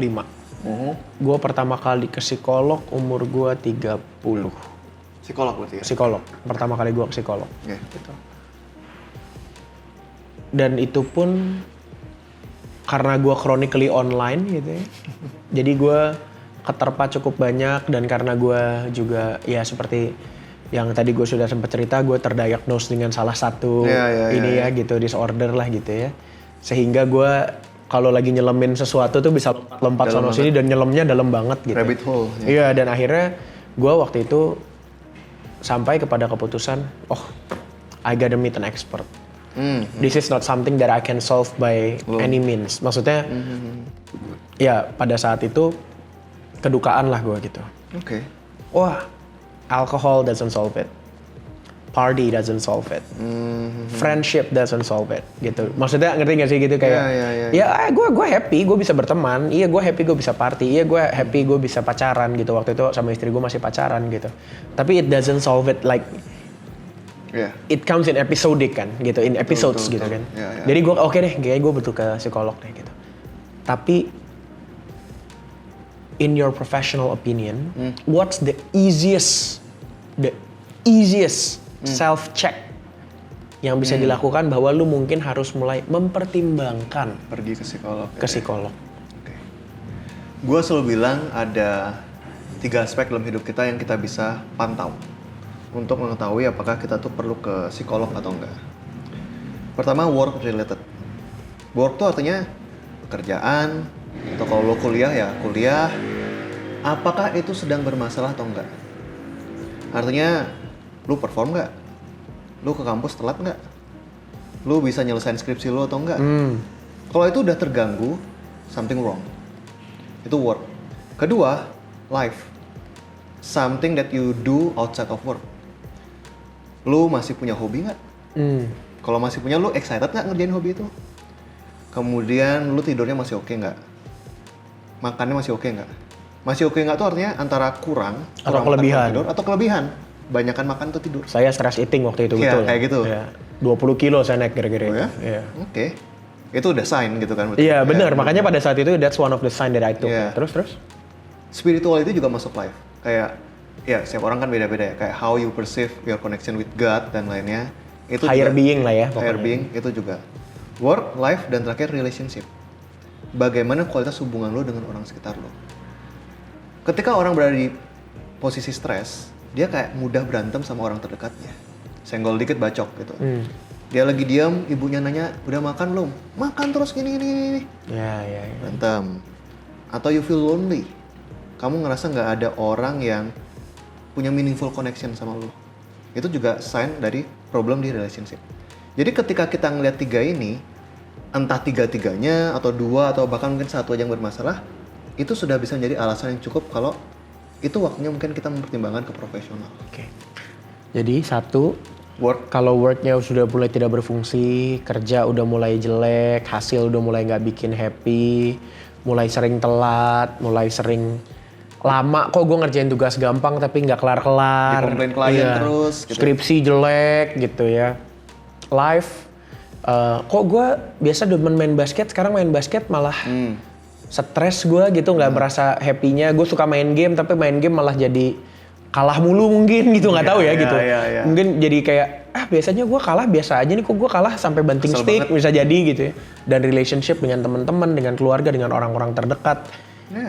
Gue pertama kali ke psikolog umur gue 30. Psikolog berarti ya? Psikolog. Pertama kali gue ke psikolog. Okay. Gitu. Dan itu pun karena gue chronically online gitu ya. Jadi gue keterpa cukup banyak dan karena gue juga ya seperti yang tadi gue sudah sempat cerita, gue terdiagnose dengan salah satu gitu, disorder lah gitu ya. Sehingga gue kalau lagi nyelemin sesuatu tuh bisa lompat sono sini dan nyelemnya dalam banget gitu. Rabbit hole. Iya, dan akhirnya gue waktu itu sampai kepada keputusan, I gotta meet an expert. This is not something that I can solve by any means. Maksudnya, ya pada saat itu kedukaan lah gue gitu. Oke. Wah, alcohol doesn't solve it. Party doesn't solve it. Friendship doesn't solve it. Gitu. Maksudnya ngerti gak sih gitu kayak, gue happy, gue bisa berteman. Iya, gue happy, gue bisa party. Iya, gue happy, gue bisa pacaran gitu. Waktu itu sama istri gue masih pacaran gitu. Tapi it doesn't solve it like it comes in episodic kan, gitu, in episodes gitu kan. Jadi gue oke deh, kayaknya gue butuh ke psikolog deh gitu. Tapi in your professional opinion, what's the easiest self check yang bisa dilakukan bahwa lu mungkin harus mulai mempertimbangkan pergi ke psikolog. Ke psikolog. Okay. Gue selalu bilang ada 3 aspek dalam hidup kita yang kita bisa pantau untuk mengetahui apakah kita tuh perlu ke psikolog atau enggak. Pertama, work related. Work tuh artinya pekerjaan, atau kalau lo kuliah ya kuliah, apakah itu sedang bermasalah atau enggak. Artinya, lu perform nggak? Lu ke kampus telat nggak? Lu bisa nyelesain skripsi lu atau enggak? Kalau itu udah terganggu, something wrong. Itu work. Kedua, life. Something that you do outside of work. Lu masih punya hobi nggak? Kalau masih punya, lu excited nggak ngerjain hobi itu? Kemudian lu tidurnya masih oke nggak? Makannya masih oke nggak? Masih oke nggak tuh artinya antara kurang atau kelebihan. Tidur, atau kelebihan. Banyakan makan atau tidur. Saya stress eating waktu itu, betul. Kayak gitu. Ya, 20 kilo saya naik gara-gara itu. Ya? Oke. Itu udah sign gitu kan? Iya, benar. Makanya pada saat itu that's one of the sign that I took. Terus? Spiritual itu juga masuk life. Kayak, ya setiap orang kan beda-beda ya. Kayak how you perceive your connection with God dan lainnya. Itu higher juga, being lah ya. Higher being itu juga. Work, life, dan terakhir relationship. Bagaimana kualitas hubungan lo dengan orang sekitar lo. Ketika orang berada di posisi stres, dia kayak mudah berantem sama orang terdekatnya. Senggol dikit bacok gitu. Dia lagi diam, ibunya nanya, udah makan belum? Makan terus gini. Ya. Berantem. Atau you feel lonely. Kamu ngerasa nggak ada orang yang punya meaningful connection sama lo. Itu juga sign dari problem di relationship. Jadi ketika kita ngeliat 3 ini, entah 3-3-nya, atau 2, atau bahkan mungkin 1 aja yang bermasalah, itu sudah bisa menjadi alasan yang cukup kalau itu waktunya mungkin kita mempertimbangkan ke profesional. Oke. Jadi 1, work. Kalau worknya sudah mulai tidak berfungsi, kerja udah mulai jelek, hasil udah mulai nggak bikin happy, mulai sering telat, mulai sering lama kok gue ngerjain tugas gampang tapi nggak kelar-kelar. Dikomplain klien terus, gitu. Skripsi jelek gitu ya. Live, kok gue biasa demen main basket, sekarang main basket malah stres gue gitu, nggak merasa happy-nya. Gue suka main game tapi main game malah jadi kalah mulu mungkin gitu, nggak tahu ya gitu. Mungkin jadi kayak biasanya gue kalah biasa aja nih, kok gue kalah sampai banting Kesel stick banget. bisa jadi gitu ya. Dan relationship dengan teman-teman, dengan keluarga, dengan orang-orang terdekat,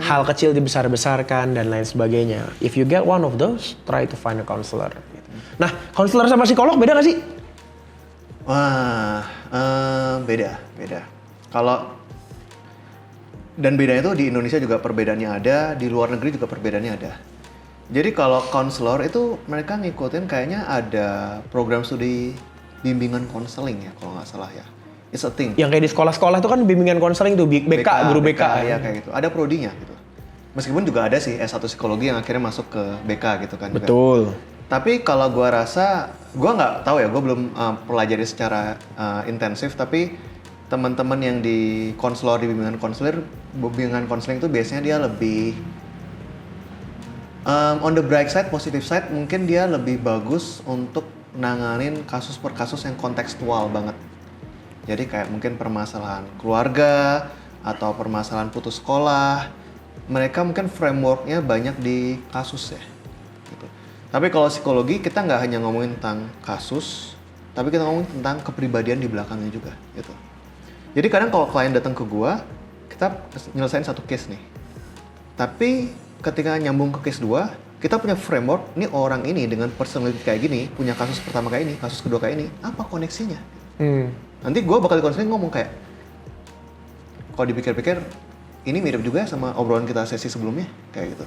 hal kecil dibesar-besarkan dan lain sebagainya. If you get one of those, try to find a counselor. Gitu. Nah, counselor sama psikolog beda gak sih? Wah, beda. Kalau dan bedanya itu di Indonesia juga perbedaannya ada, di luar negeri juga perbedaannya ada. Jadi kalau konselor itu mereka ngikutin kayaknya ada program studi bimbingan konseling ya kalau nggak salah ya. It's a thing. Yang kayak di sekolah-sekolah itu kan bimbingan konseling tuh, guru BK. Ya kayak gitu. Ada prodinya gitu. Meskipun juga ada sih S1 psikologi yang akhirnya masuk ke BK gitu kan. Betul. Tapi kalau gua rasa, gua nggak tahu ya, gua belum pelajari secara intensif, tapi teman-teman yang di konselor di bimbingan konseling itu biasanya dia lebih on the bright side, positive side, mungkin dia lebih bagus untuk nanganin kasus per kasus yang kontekstual banget. Jadi kayak mungkin permasalahan keluarga atau permasalahan putus sekolah, mereka mungkin frameworknya banyak di kasus ya. Gitu. Tapi kalau psikologi kita nggak hanya ngomongin tentang kasus, tapi kita ngomongin tentang kepribadian di belakangnya juga. Gitu. Jadi kadang kalau klien datang ke gua, kita nyelesain satu case nih. Tapi ketika nyambung ke case 2, kita punya framework, nih orang ini dengan personality kayak gini, punya kasus pertama kayak ini, kasus kedua kayak ini, apa koneksinya? Nanti gue bakal di konseling ngomong kayak, kalau dipikir-pikir, ini mirip juga sama obrolan kita sesi sebelumnya, kayak gitu.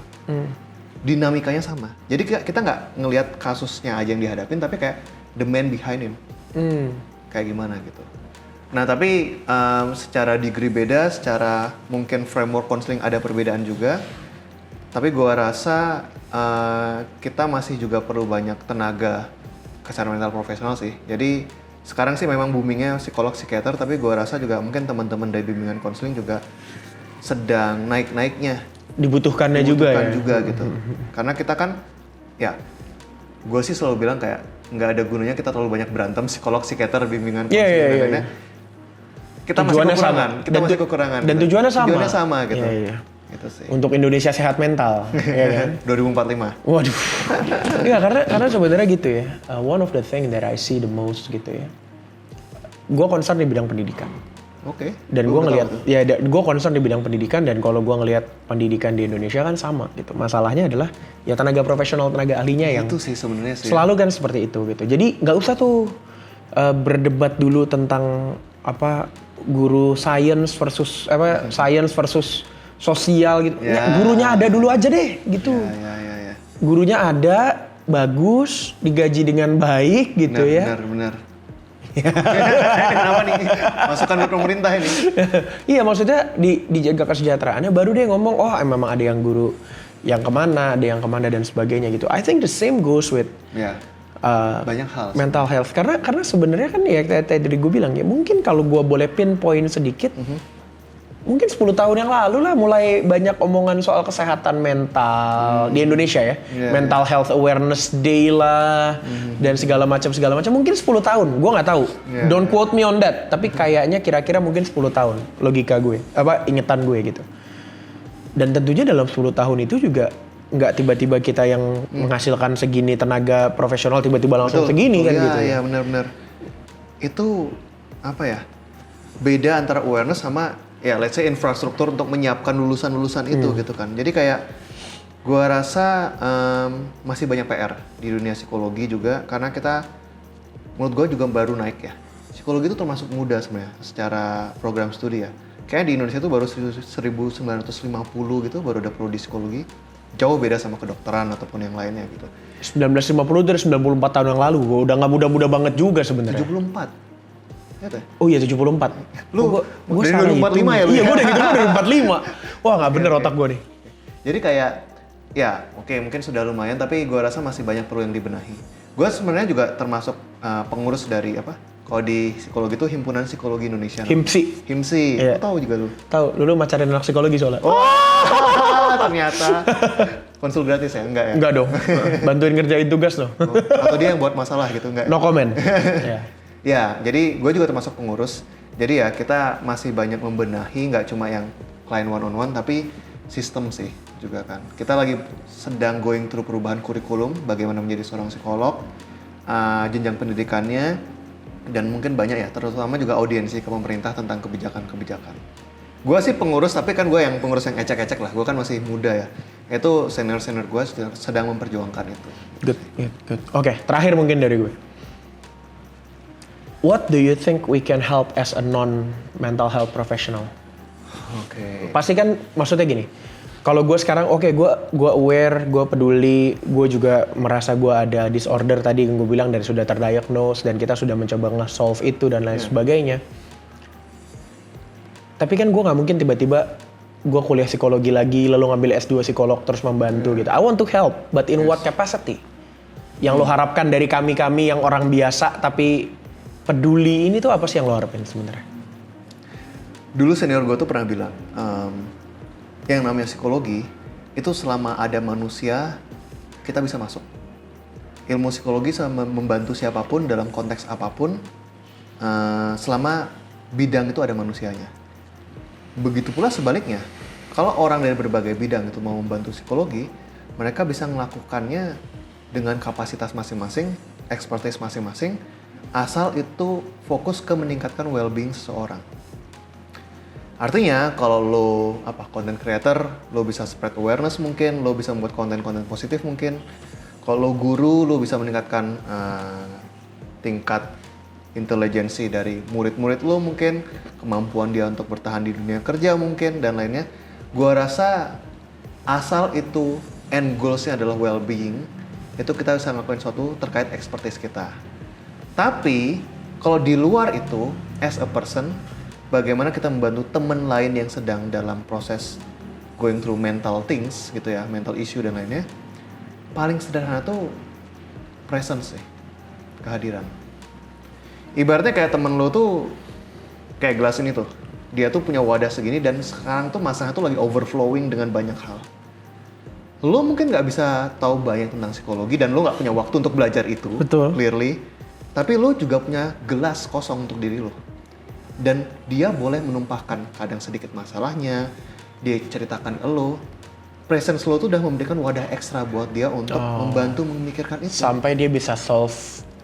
Dinamikanya sama. Jadi kita nggak ngelihat kasusnya aja yang dihadapin, tapi kayak the man behind him. Kayak gimana gitu. Nah tapi secara degree beda, secara mungkin framework konseling ada perbedaan juga. Tapi gua rasa kita masih juga perlu banyak tenaga kesehatan mental profesional sih. Jadi sekarang sih memang boomingnya psikolog, psikiater, tapi gua rasa juga mungkin teman-teman dari bimbingan konseling juga sedang naik-naiknya. Dibutuhkannya juga ya? Gitu. Karena kita kan, ya gue sih selalu bilang kayak nggak ada gunanya kita terlalu banyak berantem psikolog, psikiater, bimbingan konseling dan lainnya. Kita masih kekurangan, Dan gitu. tujuannya sama. Tujuannya sama gitu. Iya. Gitu sih. Untuk Indonesia sehat mental, ya kan? 2045. Waduh. Iya, karena sebenarnya gitu ya. One of the thing that I see the most gitu ya. Gue concern di bidang pendidikan. Oke. Dan gue ngelihat, gue concern di bidang pendidikan, dan kalau gue ngelihat pendidikan di Indonesia kan sama gitu. Masalahnya adalah ya tenaga profesional, tenaga ahlinya yang itu sih sebenarnya sih. Selalu kan seperti itu gitu. Jadi nggak usah tuh berdebat dulu tentang apa guru science versus sosial gitu. Ya, gurunya ada dulu aja deh gitu. Ya. Gurunya ada, bagus, digaji dengan baik gitu ya. Benar. Kenapa nih? Masukan buat pemerintah ini. Iya, maksudnya dijaga kesejahteraannya, baru dia ngomong, oh memang ada yang guru yang kemana, ada yang kemana dan sebagainya gitu. I think the same goes with banyak hal. Mental health. Karena sebenarnya kan ya tadi gue bilang ya, mungkin kalau gue boleh pinpoint sedikit, mungkin 10 tahun yang lalu lah mulai banyak omongan soal kesehatan mental di Indonesia ya. Mental Health Awareness Day lah dan segala macam. Mungkin 10 tahun, gue nggak tahu. Don't quote me on that. Tapi kayaknya kira-kira mungkin 10 tahun logika gue, ingetan gue gitu. Dan tentunya dalam 10 tahun itu juga nggak tiba-tiba kita yang menghasilkan segini tenaga profesional tiba-tiba langsung segini kan gitu. Iya, benar. Itu apa ya? Beda antara awareness sama ya let's say infrastruktur untuk menyiapkan lulusan-lulusan itu gitu kan. Jadi kayak gua rasa masih banyak PR di dunia psikologi juga, karena kita menurut gua juga baru naik ya. Psikologi itu termasuk muda sebenarnya secara program studi ya. Kayaknya di Indonesia itu baru 1950 gitu baru ada prodi psikologi. Jauh beda sama kedokteran ataupun yang lainnya gitu. 1950 dari 94 tahun yang lalu, gua udah nggak muda-muda banget juga sebenarnya. 74. Oh iya 74. Lu dari 2045 ya lu? Iya, gue udah gitu dari 45. Wah, nggak bener otak gue nih. Jadi kayak ya oke, mungkin sudah lumayan, tapi gue rasa masih banyak perlu yang dibenahi. Gue sebenarnya juga termasuk pengurus dari apa? Kalau di psikologi itu Himpunan Psikologi Indonesia. HIMSI. Iya. Lu tahu juga lu? Tahu, lu macarin anak psikologi soalnya. Oh, ternyata. Konsul gratis ya? Enggak ya? Enggak dong. Bantuin ngerjain tugas loh. Atau dia yang buat masalah gitu, enggak? No comment. Ya. Ya, jadi gue juga termasuk pengurus. Jadi ya kita masih banyak membenahi, nggak cuma yang client one on one, tapi sistem sih juga kan. Kita lagi sedang going through perubahan kurikulum, bagaimana menjadi seorang psikolog, jenjang pendidikannya, dan mungkin banyak ya, terutama juga audiensi ke pemerintah tentang kebijakan-kebijakan. Gue sih pengurus, tapi kan gue yang pengurus yang ecek-ecek lah. Gue kan masih muda ya. Itu senior-senior gue sedang memperjuangkan itu. Good. Oke, terakhir mungkin dari gue. What do you think we can help as a non-mental health professional? Oke. Pasti kan maksudnya gini. Kalau gue sekarang gue aware, gue peduli, gue juga merasa gue ada disorder tadi yang gue bilang dari sudah terdiagnose dan kita sudah mencoba nge-solve itu dan lain sebagainya. Tapi kan gue nggak mungkin tiba-tiba gue kuliah psikologi lagi lalu ngambil S2 psikolog terus membantu gitu. I want to help, but in what capacity? Yang lo harapkan dari kami yang orang biasa tapi peduli ini tuh apa sih yang lo harapin sebenarnya? Dulu senior gue tuh pernah bilang, yang namanya psikologi itu selama ada manusia kita bisa masuk. Ilmu psikologi sama membantu siapapun dalam konteks apapun selama bidang itu ada manusianya. Begitu pula sebaliknya, kalau orang dari berbagai bidang itu mau membantu psikologi, mereka bisa melakukannya dengan kapasitas masing-masing, expertise masing-masing, asal itu fokus ke meningkatkan well-being seseorang. Artinya kalau lo content creator, lo bisa spread awareness mungkin, lo bisa membuat konten-konten positif mungkin. Kalau lo guru, lo bisa meningkatkan tingkat intelijensi dari murid-murid lo mungkin, kemampuan dia untuk bertahan di dunia kerja mungkin, dan lainnya. Gua rasa asal itu end goals-nya adalah well-being, itu kita bisa ngelakuin sesuatu terkait expertise kita. Tapi kalau di luar itu, as a person, bagaimana kita membantu teman lain yang sedang dalam proses going through mental things gitu ya, mental issue dan lainnya, paling sederhana tuh presence sih, kehadiran. Ibaratnya kayak temen lo tuh kayak gelas ini tuh, dia tuh punya wadah segini dan sekarang tuh masanya tuh lagi overflowing dengan banyak hal. Lo mungkin nggak bisa tahu banyak tentang psikologi dan lo nggak punya waktu untuk belajar itu. Betul. Clearly, tapi lo juga punya gelas kosong untuk diri lo. Dan dia boleh menumpahkan kadang sedikit masalahnya, dia ceritakan ke lo. Presence lo tuh udah memberikan wadah ekstra buat dia untuk membantu memikirkan itu. Sampai dia bisa solve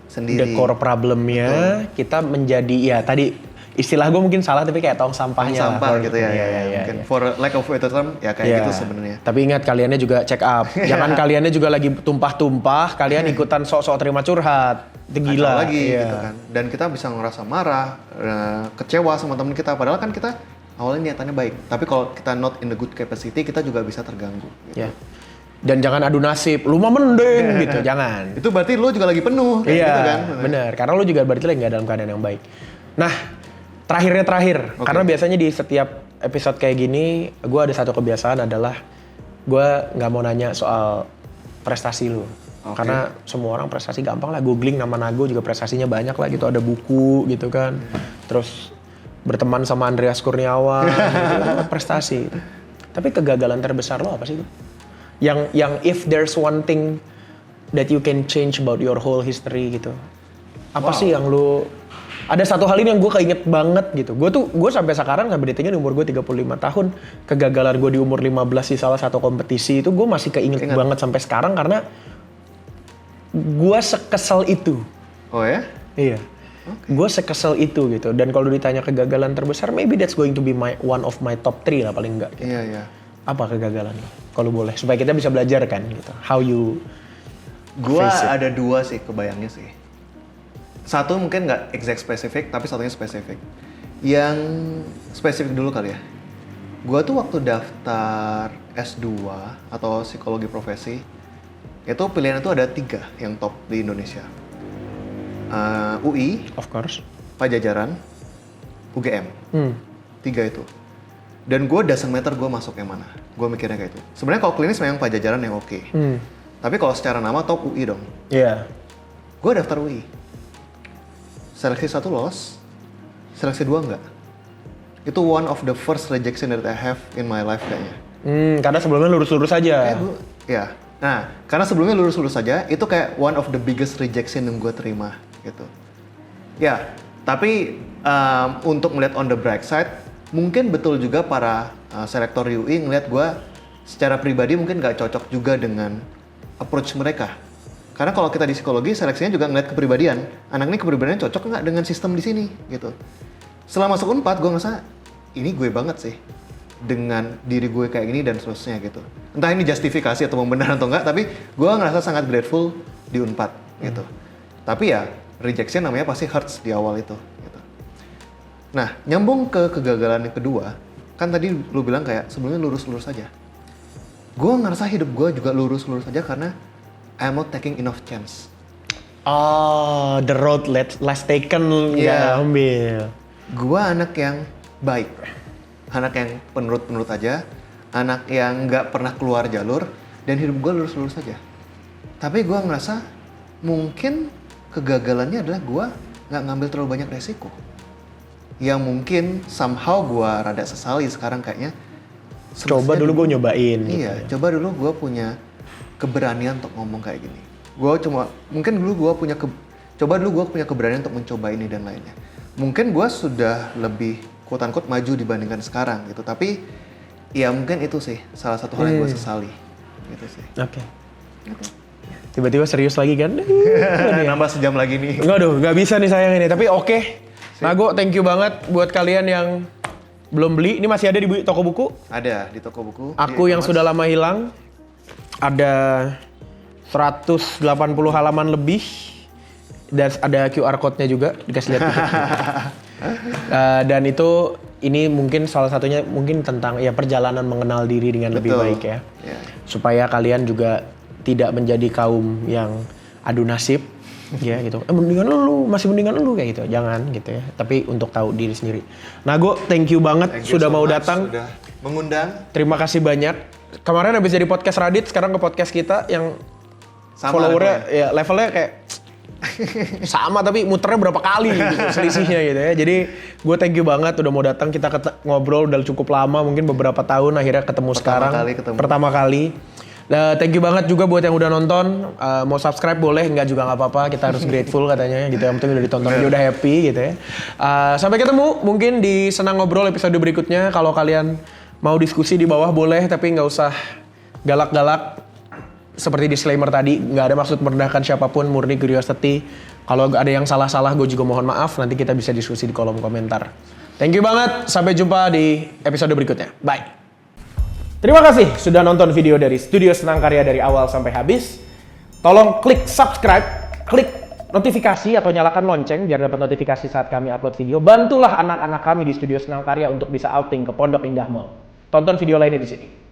sendiri. The core problemnya, kita menjadi, ya tadi istilah gue mungkin salah tapi kayak tong sampahnya. Tong sampah gitu ya. Mungkin ya. for lack of better term ya kayak gitu sebenarnya. Tapi ingat kaliannya juga check up. Jangan kaliannya juga lagi tumpah-tumpah, kalian ikutan sok-sok terima curhat. Itu gila. Lagi gitu kan. Dan kita bisa ngerasa marah, kecewa sama teman kita. Padahal kan kita awalnya niatannya baik. Tapi kalau kita not in the good capacity, kita juga bisa terganggu. Gitu. Ya. Dan jangan adu nasib, lu mah mending gitu, jangan. Itu berarti lu juga lagi penuh, kayak gitu kan? Bener, karena lu juga berarti lagi gak dalam keadaan yang baik. Nah, terakhir, karena biasanya di setiap episode kayak gini, gue ada satu kebiasaan adalah gue nggak mau nanya soal prestasi lu. Karena semua orang prestasi gampang lah, googling nama Nago juga prestasinya banyak lah gitu, ada buku gitu kan. Terus berteman sama Andreas Kurniawan, gitu, prestasi. Tapi kegagalan terbesar lo apa sih? Yang if there's one thing that you can change about your whole history gitu. Apa sih yang lu, ada satu hal ini yang gue keinget banget gitu. Gue sampai sekarang sampai detiknya di umur gue 35 tahun, kegagalan gue di umur 15 di salah satu kompetisi itu gue masih keinget banget sampai sekarang karena gue sekesel itu. Oh ya? Iya. Gue sekesel itu gitu. Dan kalau ditanya kegagalan terbesar, maybe that's going to be one of my top 3 lah paling enggak. Gitu. Iya. Apa kegagalan lo? Kalau boleh, supaya kita bisa belajar kan gitu. How you Gua ada 2 sih kebayangnya sih. Satu mungkin nggak exact spesifik, tapi satunya spesifik. Yang spesifik dulu kali ya. Gua tuh waktu daftar S2 atau psikologi profesi, itu pilihan itu ada 3 yang top di Indonesia. UI, of course, Pajajaran, UGM. 3 itu. Dan gue doesn't matter gue masuk yang mana. Gue mikirnya kayak itu. Sebenarnya kalau klinis memang Pajajaran yang oke. Tapi kalau secara nama top UI dong. Iya. Gue daftar UI. Seleksi 1 lolos, seleksi 2 enggak. Itu one of the first rejection that I have in my life kayaknya. Karena sebelumnya lurus-lurus aja. Ya, nah karena sebelumnya lurus-lurus saja, itu kayak one of the biggest rejection yang gue terima gitu. Ya, tapi untuk melihat on the bright side, mungkin betul juga para selektor UI ngeliat gue secara pribadi mungkin gak cocok juga dengan approach mereka. Karena kalau kita di psikologi, seleksinya juga ngeliat kepribadian. Anak ini kepribadiannya cocok nggak dengan sistem di sini gitu. Setelah masuk Unpad, gue ngerasa ini gue banget sih dengan diri gue kayak gini dan seterusnya gitu. Entah ini justifikasi atau benar atau enggak, tapi gue ngerasa sangat grateful di Unpad gitu. Tapi ya rejection namanya pasti hurts di awal itu. Gitu. Nah nyambung ke kegagalan yang kedua, kan tadi lu bilang kayak sebelumnya lurus-lurus aja. Gue ngerasa hidup gue juga lurus-lurus aja karena I'm not taking enough chance. Oh, the road less taken nggak ambil. Gue anak yang baik, anak yang penurut-penurut aja, anak yang nggak pernah keluar jalur, dan hidup gue lurus-lurus aja. Tapi gue ngerasa mungkin kegagalannya adalah gue nggak ngambil terlalu banyak resiko. Yang mungkin somehow gue rada sesali sekarang kayaknya. Coba dulu gue nyobain. Iya, gitu. coba dulu gue punya keberanian untuk ngomong kayak gini. Mungkin dulu gue punya keberanian untuk mencoba ini dan lainnya. Mungkin gue sudah lebih quote-unquote maju dibandingkan sekarang gitu. Tapi ya mungkin itu sih salah satu hal yang gue sesali. Gitu sih. Oke. Tiba-tiba serius lagi kan? Nambah sejam lagi nih. Aduh, nggak bisa nih sayang ini. Tapi oke. Nago, thank you banget buat kalian yang belum beli. Ini masih ada di toko buku? Ada di toko buku. Aku yang sudah lama hilang. Ada 180 halaman lebih. Dan ada QR code-nya juga. Dikasih lihat dikit. Dan itu ini mungkin salah satunya mungkin tentang ya perjalanan mengenal diri dengan lebih baik ya. Supaya kalian juga tidak menjadi kaum yang adu nasib ya gitu. Mendingan lu, masih mendingan lu kayak gitu. Jangan gitu ya. Tapi untuk tahu diri sendiri. Nago, thank you banget sudah mau datang. Sudah mengundang. Terima kasih banyak. Kemarin habis dari podcast Radit, sekarang ke podcast kita yang followernya ya levelnya kayak sama tapi muternya berapa kali gitu selisihnya gitu ya. Jadi gue thank you banget udah mau datang, kita ngobrol udah cukup lama, mungkin beberapa tahun akhirnya ketemu pertama kali. Thank you banget juga buat yang udah nonton. Mau subscribe boleh, enggak juga nggak apa-apa. Kita harus grateful katanya gitu. Yang penting udah ditonton dia udah happy gitu ya. Sampai ketemu mungkin di Senang Ngobrol episode berikutnya. Kalau kalian mau diskusi di bawah boleh, tapi nggak usah galak-galak. Seperti disclaimer tadi, nggak ada maksud merendahkan siapapun, murni curiosity. Kalau ada yang salah-salah, gue juga mohon maaf. Nanti kita bisa diskusi di kolom komentar. Thank you banget. Sampai jumpa di episode berikutnya. Bye. Terima kasih sudah nonton video dari Studio Senang Karya dari awal sampai habis. Tolong klik subscribe, klik notifikasi atau nyalakan lonceng biar dapat notifikasi saat kami upload video. Bantulah anak-anak kami di Studio Senang Karya untuk bisa outing ke Pondok Indah Mall. Tonton video lainnya di sini.